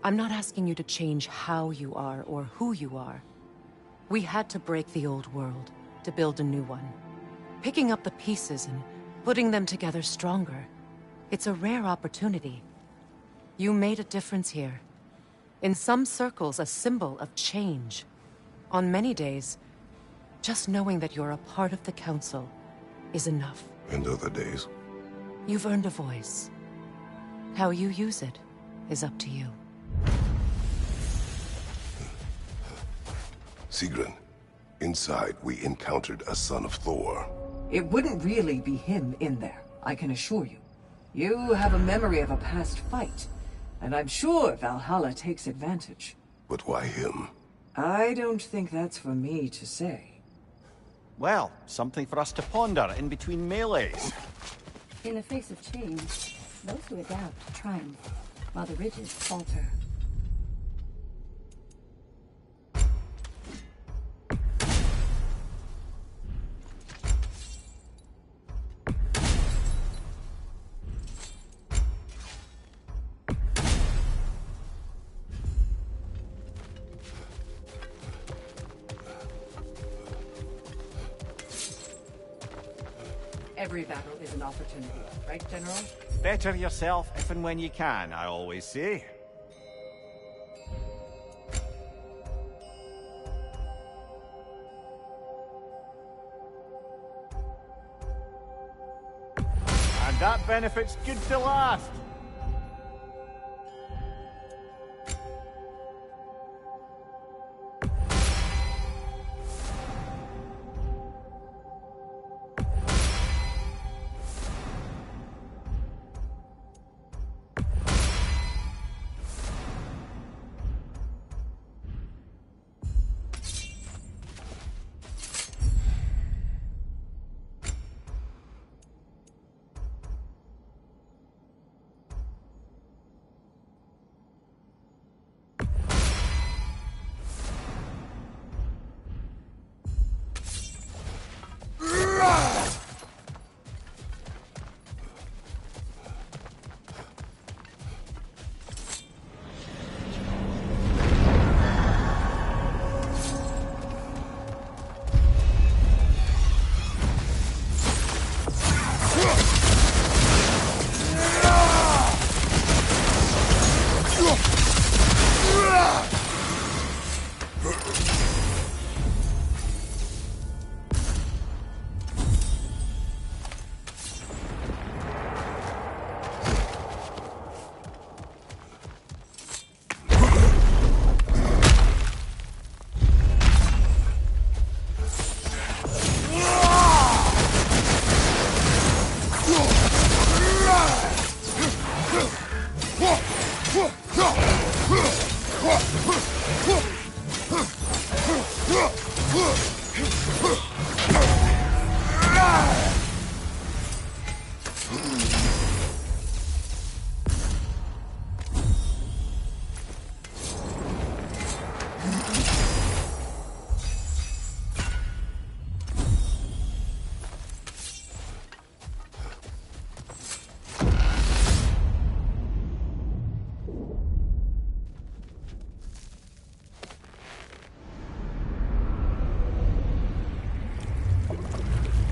I'm not asking you to change how you are or who you are. We had to break the old world to build a new one. Picking up the pieces and putting them together stronger. It's a rare opportunity. You made a difference here. In some circles, a symbol of change. On many days, just knowing that you're a part of the Council is enough. And other days? You've earned a voice. How you use it is up to you. Sigrun, inside we encountered a son of Thor. It wouldn't really be him in there, I can assure you. You have a memory of a past fight, and I'm sure Valhalla takes advantage. But why him? I don't think that's for me to say. Well, something for us to ponder in between melees. In the face of change, those who adapt triumph, while the rigid falter. Every battle is an opportunity, right, General? Better yourself if and when you can, I always say. And that benefit's good to last.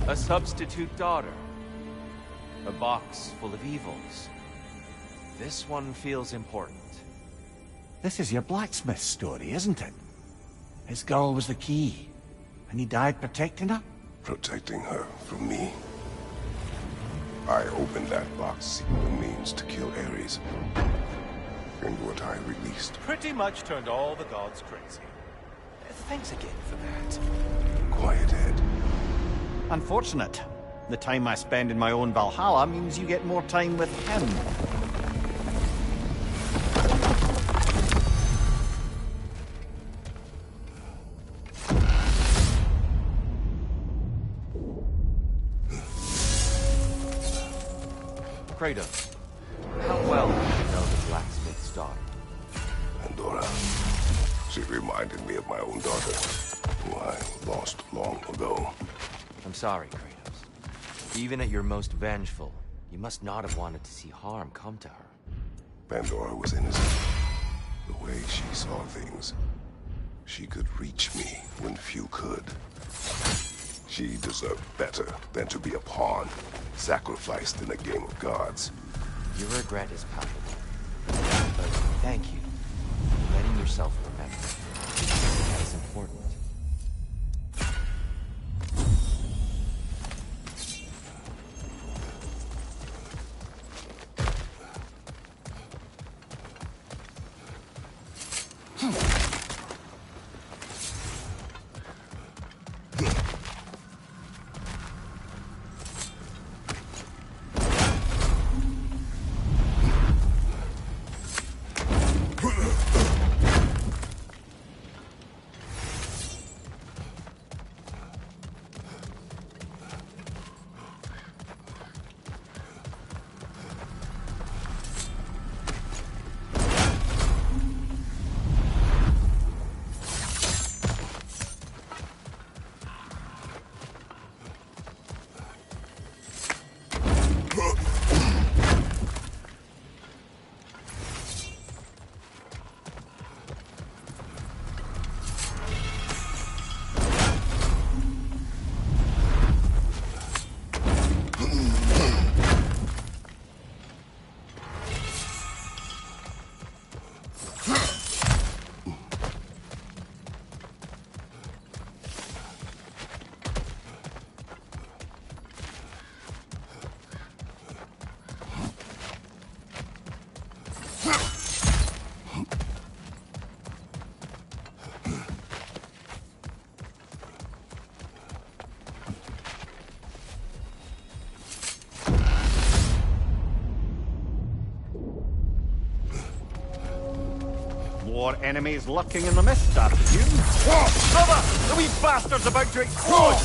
A substitute daughter. A box full of evils. This one feels important. This is your blacksmith story, isn't it? His girl was the key, and he died protecting her? Protecting her from me. I opened that box seeking the means to kill Ares. And what I released. Pretty much turned all the gods crazy. Thanks again for that. Quiet head. Unfortunate. The time I spend in my own Valhalla means you get more time with him. Kratos, how well do you know the blacksmith's daughter? Pandora. She reminded me of my own daughter, who I lost long ago. I'm sorry, Kratos. Even at your most vengeful, you must not have wanted to see harm come to her. Pandora was innocent. The way she saw things. She could reach me when few could. She deserved better than to be a pawn, sacrificed in a game of gods. Your regret is palpable. But thank you for letting yourself remember. That is important. More enemies lurking in the mist, I presume. Whoa! Brother! The wee bastard's about to explode!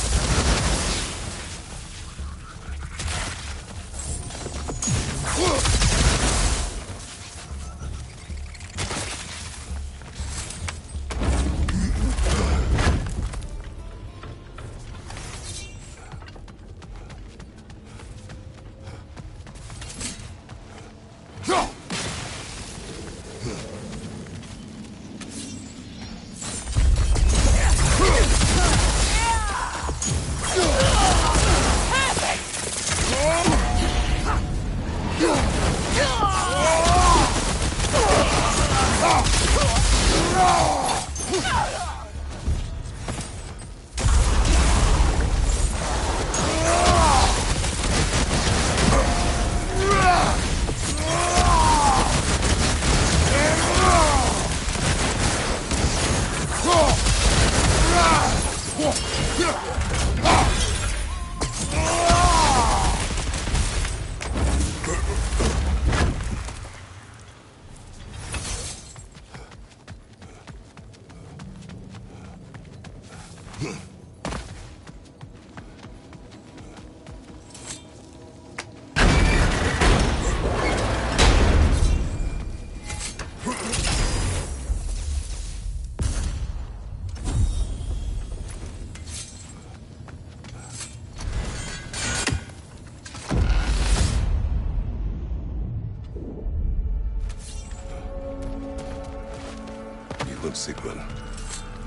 Sigmund,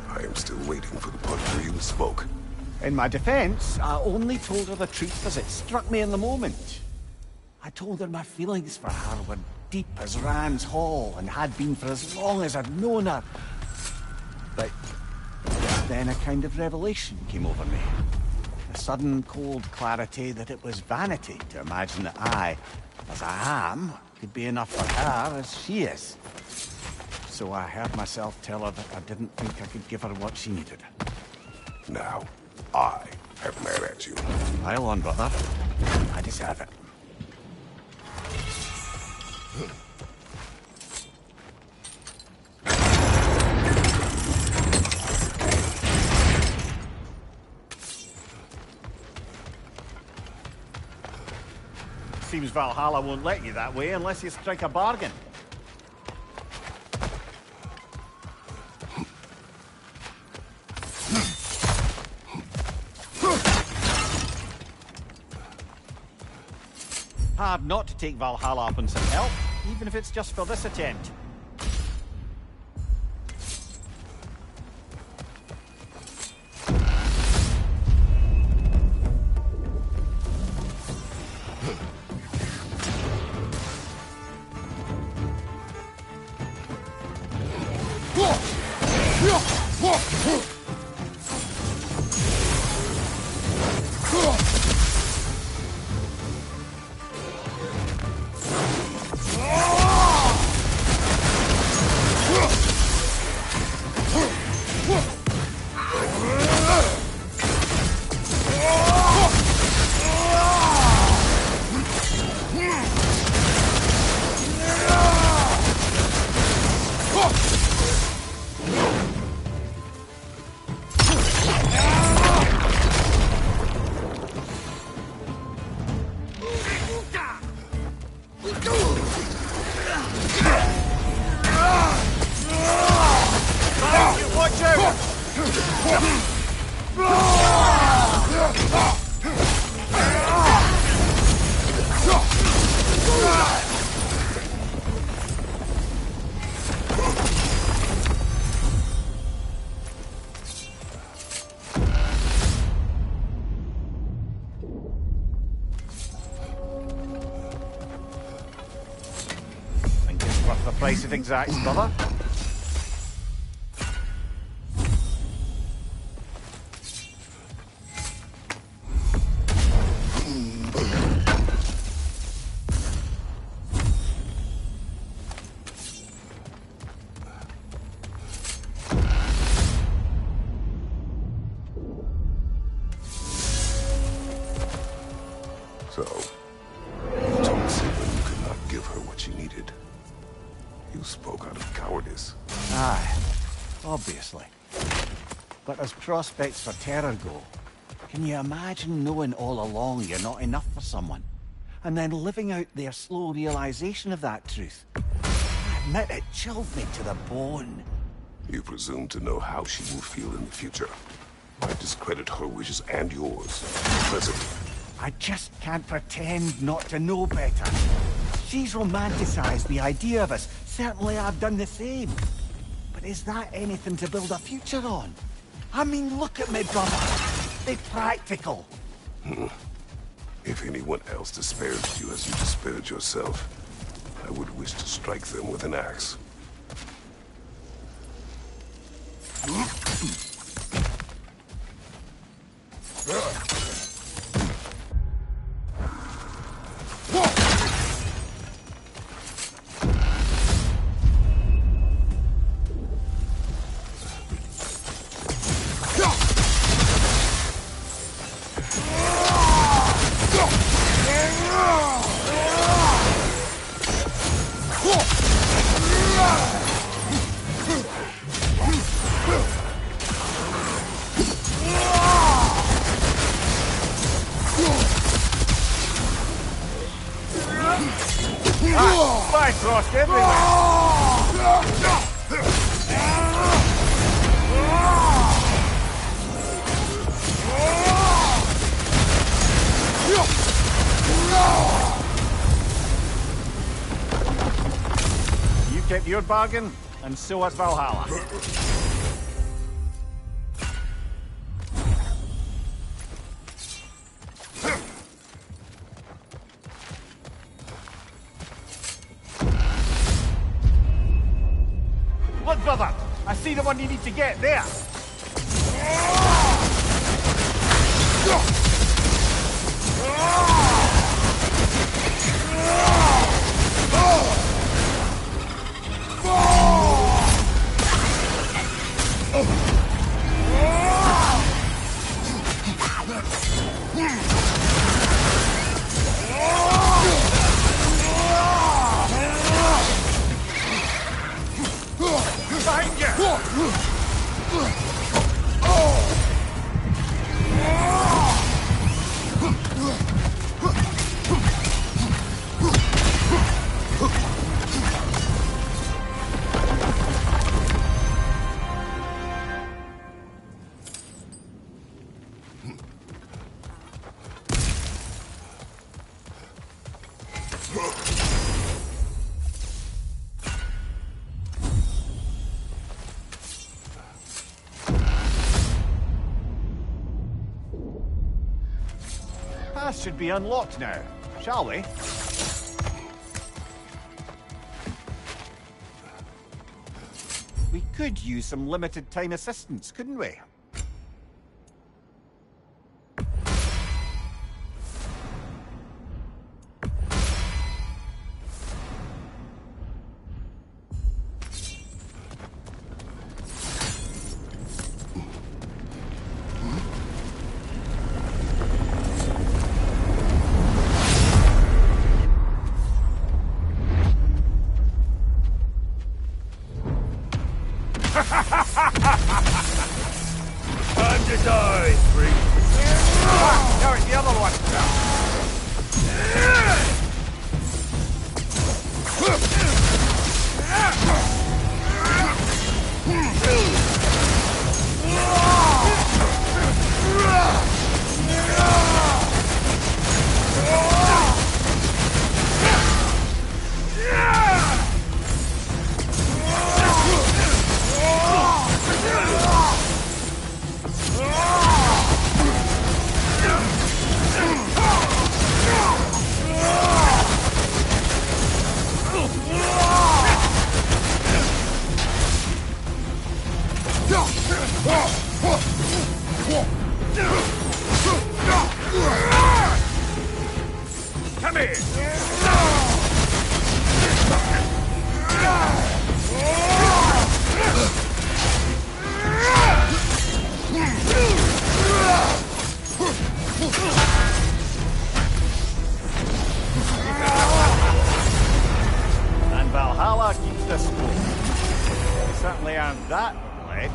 I am still waiting for the part where you spoke. In my defense, I only told her the truth as it struck me in the moment. I told her my feelings for her were deep as Rand's Hall and had been for as long as I'd known her. But then a kind of revelation came over me. A sudden cold clarity that it was vanity to imagine that I, as I am, could be enough for her as she is. So I heard myself tell her that I didn't think I could give her what she needed. Now, I am mad at you. Pile on, brother. I deserve it. Seems Valhalla won't let you that way unless you strike a bargain. Hard not to take Valhalla up on some help, even if it's just for this attempt. Price it exacts, brother. So, you told Sigmund you could not give her what she needed. You spoke out of cowardice. Aye, obviously. But as prospects for terror go, can you imagine knowing all along you're not enough for someone? And then living out their slow realization of that truth? I admit it chilled me to the bone. You presume to know how she will feel in the future. I discredit her wishes and yours. Presently. I just can't pretend not to know better. She's romanticized the idea of us. Certainly I've done the same. But is that anything to build a future on? I mean, look at me, brother. Be practical. If anyone else despaired you as you despaired yourself, I would wish to strike them with an axe. frost everywhere. You kept your bargain, and so has Valhalla. Look, brother! I see the one you need to get there! Pass should be unlocked now, shall we? We could use some limited time assistance, couldn't we? Time to die, freak. No, it's the other one. Come here! And Valhalla keeps the score. We certainly earned that pledge.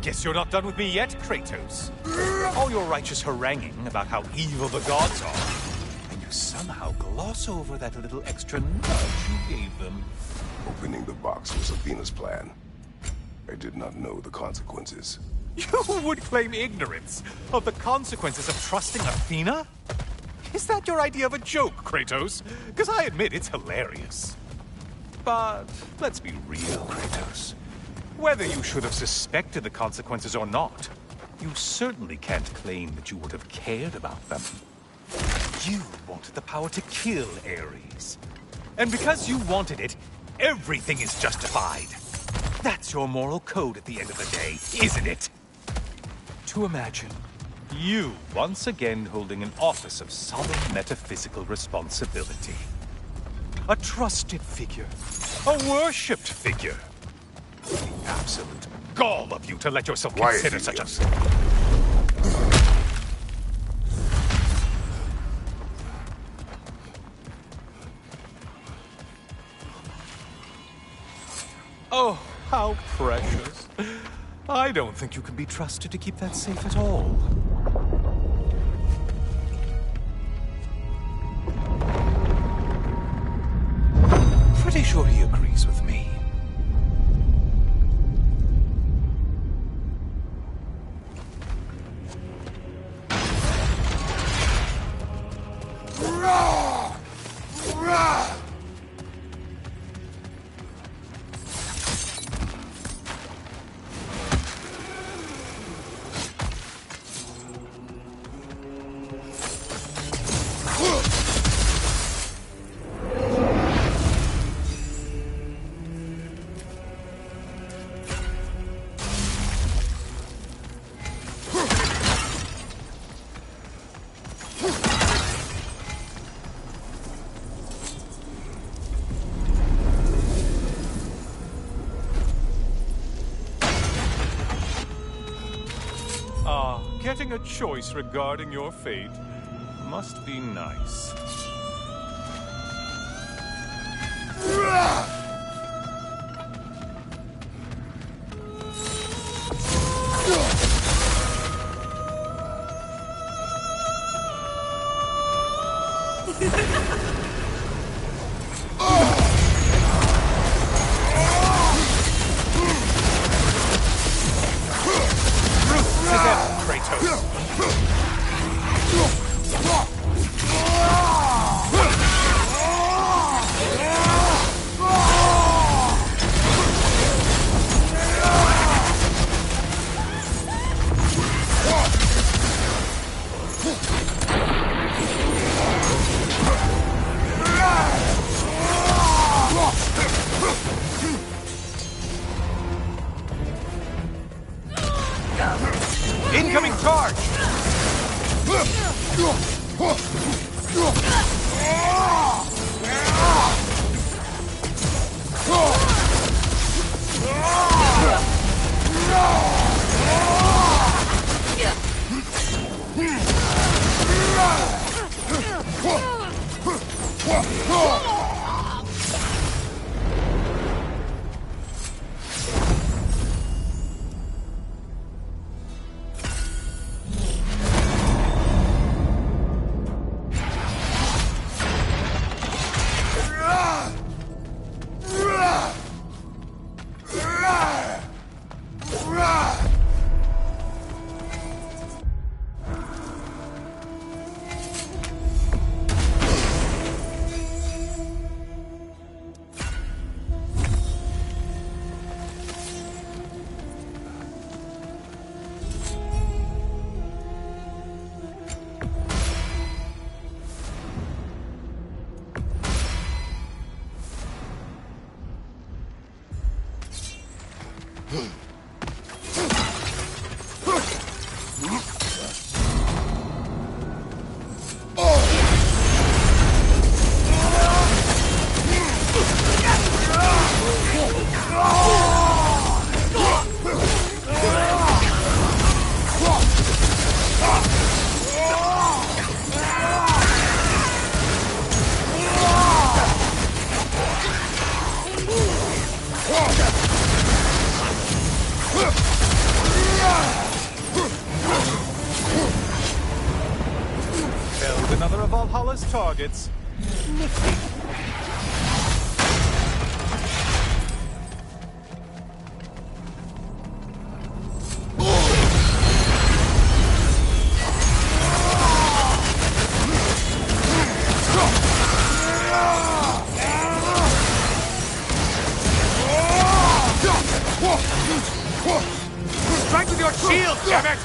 Guess you're not done with me yet, Kratos. All your righteous haranguing about how evil the gods are, and you somehow gloss over that little extra nudge you gave them. Opening the box was Athena's plan. I did not know the consequences. You would claim ignorance of the consequences of trusting Athena? Is that your idea of a joke, Kratos? Because I admit it's hilarious. But let's be real, Kratos. Whether you should have suspected the consequences or not, you certainly can't claim that you would have cared about them. You wanted the power to kill Ares. And because you wanted it, everything is justified. That's your moral code at the end of the day, isn't it? To imagine you once again holding an office of solemn metaphysical responsibility. A trusted figure. A worshipped figure. The absolute gall of you to let yourself Quiet, consider such a... Oh, how precious. I don't think you can be trusted to keep that safe at all. Pretty sure he agrees with me. Getting a choice regarding your fate must be nice. Incoming charge! Another of Valhalla's targets. Nifty. Strike with your shield, damn it!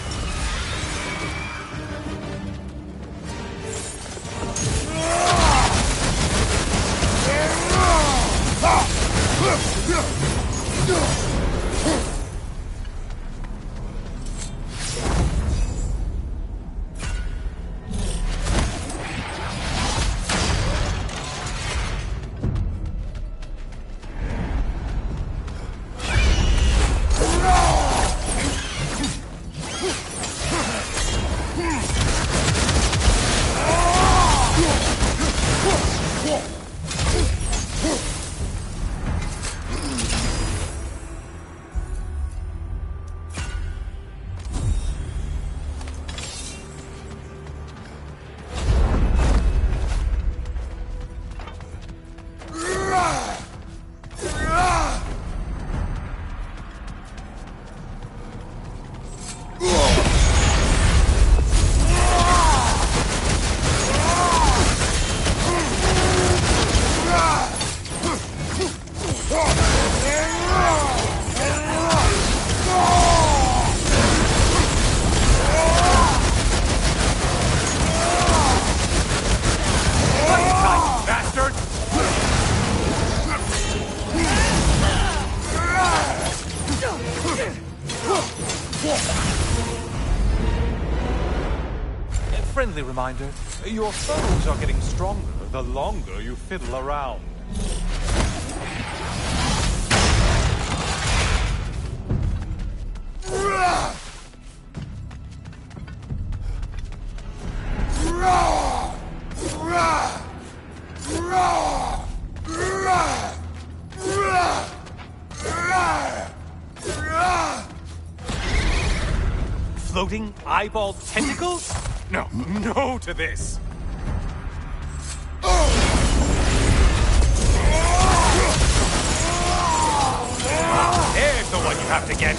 friendly reminder. Your foes are getting stronger the longer you fiddle around. Floating eyeball tentacles? No, no to this. There's the one you have to get.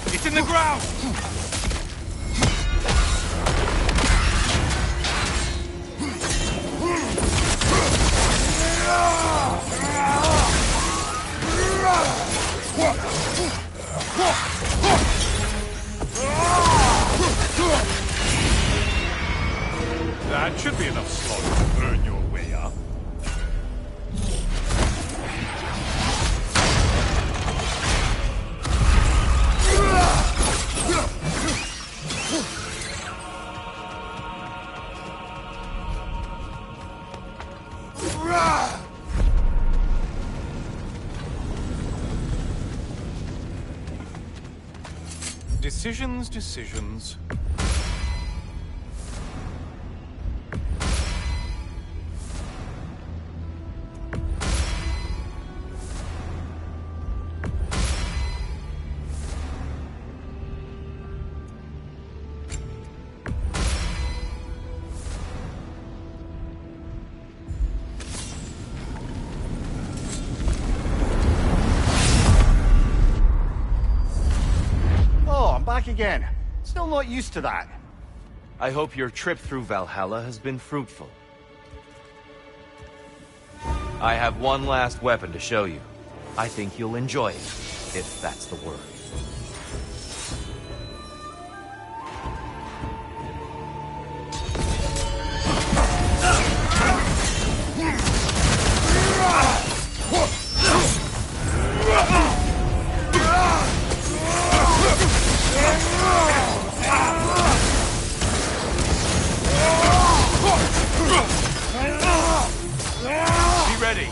It's in the ground! That should be enough slaughter to burn your way up. Decisions, decisions. Back again. Still not used to that. I hope your trip through Valhalla has been fruitful. I have one last weapon to show you. I think you'll enjoy it, if that's the word. Be ready.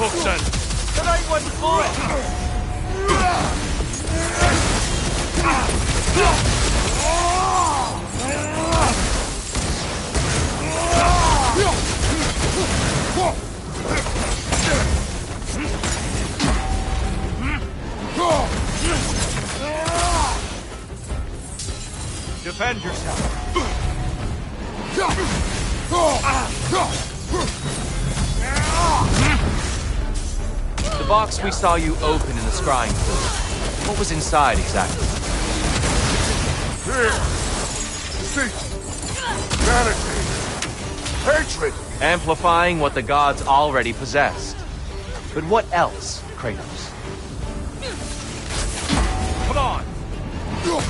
Hookson! The right one for it! Defend yourself! The box we saw you open in the scrying pool. What was inside exactly? Fear. Deceit. Vanity. Hatred. Amplifying what the gods already possessed. But what else, Kratos? Come on! Good!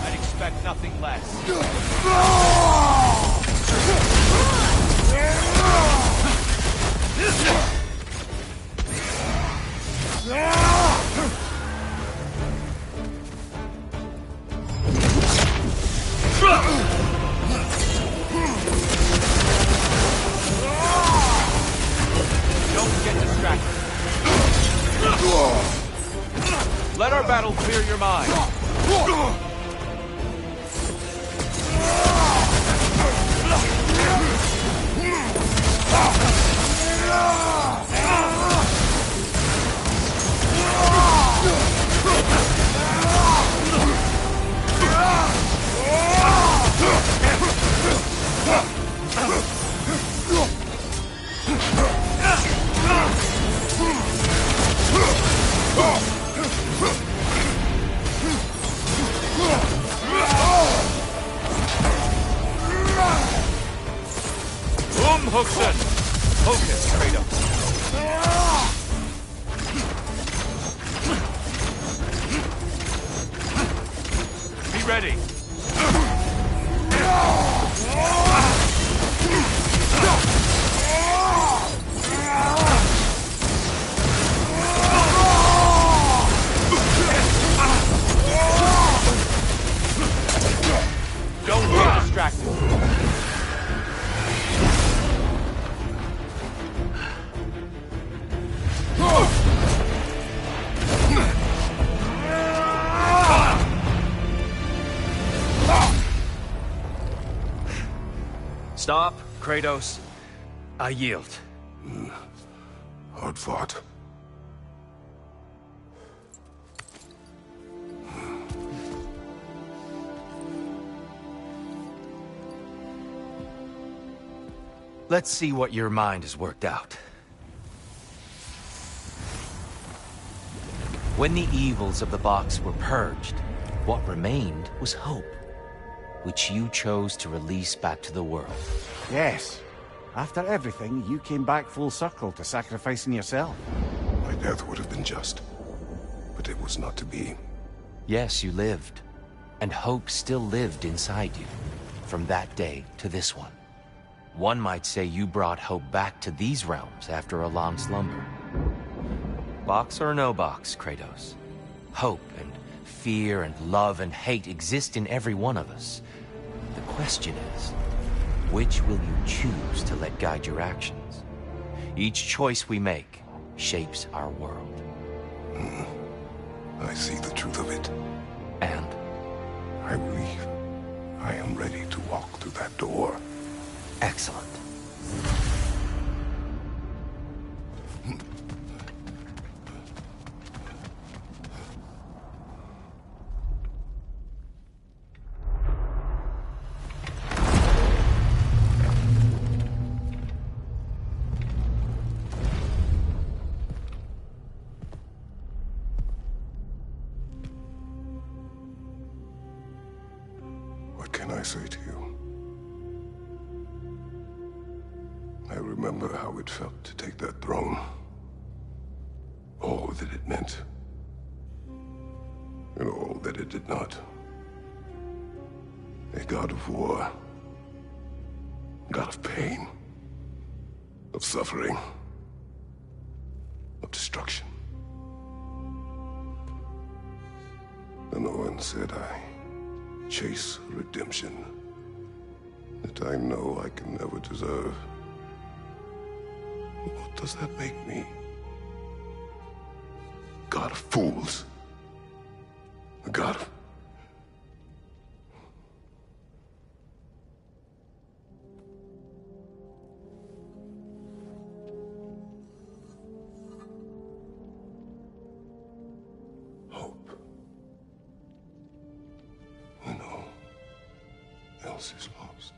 I'd expect nothing less. Don't get distracted. Let our battle clear your mind. Hookson! Focus, Kratos. Be ready. Don't get distracted. Stop, Kratos. I yield. Hard fought. Let's see what your mind has worked out. When the evils of the box were purged, what remained was hope, which you chose to release back to the world. Yes. After everything, you came back full circle to sacrificing yourself. My death would have been just, but it was not to be. Yes, you lived, and hope still lived inside you, from that day to this one. One might say you brought hope back to these realms after a long slumber. Box or no box, Kratos. Hope and fear and love and hate exist in every one of us. The question is, which will you choose to let guide your actions? Each choice we make shapes our world. I see the truth of it. And? I believe I am ready to walk through that door. Excellent. What can I say to you? I remember how it felt to take that throne. All that it meant. And all that it did not. A god of war. God of pain. Of suffering. Of destruction. And the one said I chase redemption that I know I can never deserve. What does that make me? God of fools. A god of... hope. When all else is lost.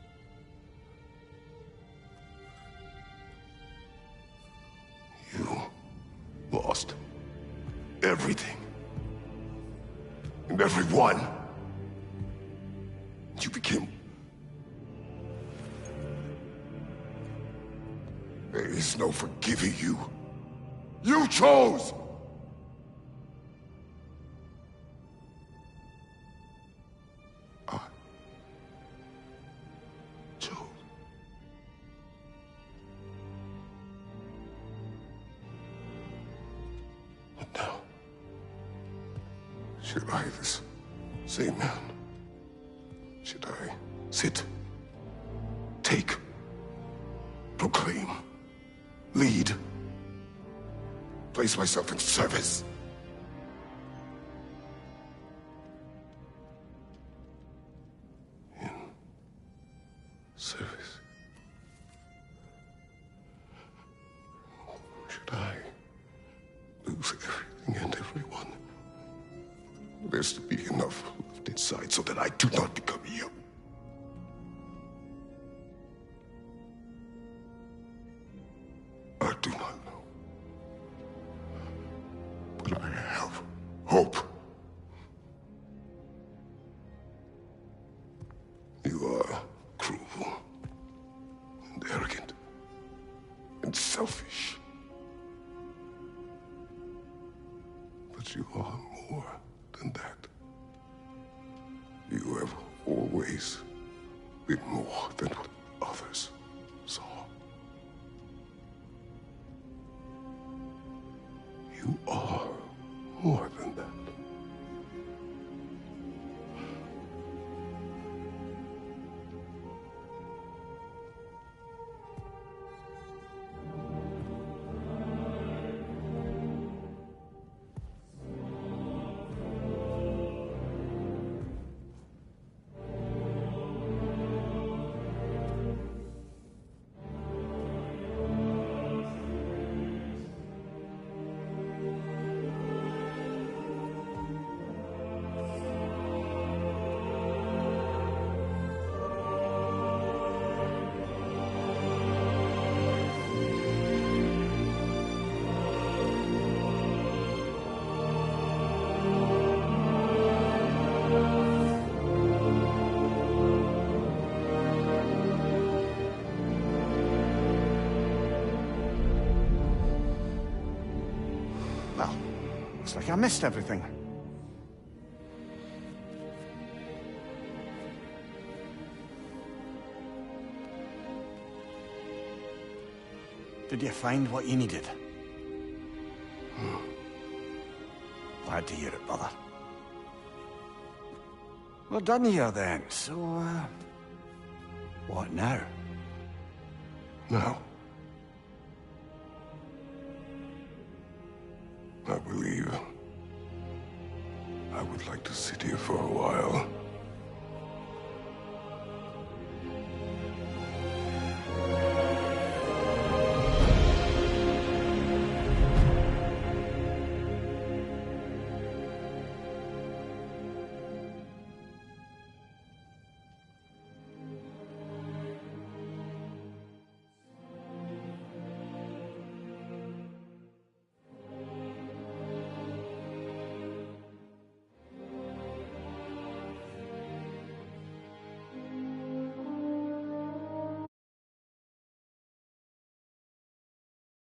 You lost everything. And everyone. You became... There is no forgiving you. You chose! I chose. But now, should I, this same man, should I sit, take, proclaim, lead, place myself in service, there's to be enough left inside so that I do not become you. I do not know. But I have hope. You are cruel and arrogant and selfish. But you are more than that. You have always been more than what others saw. You are more than that. Well, looks like I missed everything. Did you find what you needed? Glad to hear it, brother. We're done here then, so, what now? Now, I believe I would like to sit here for a while.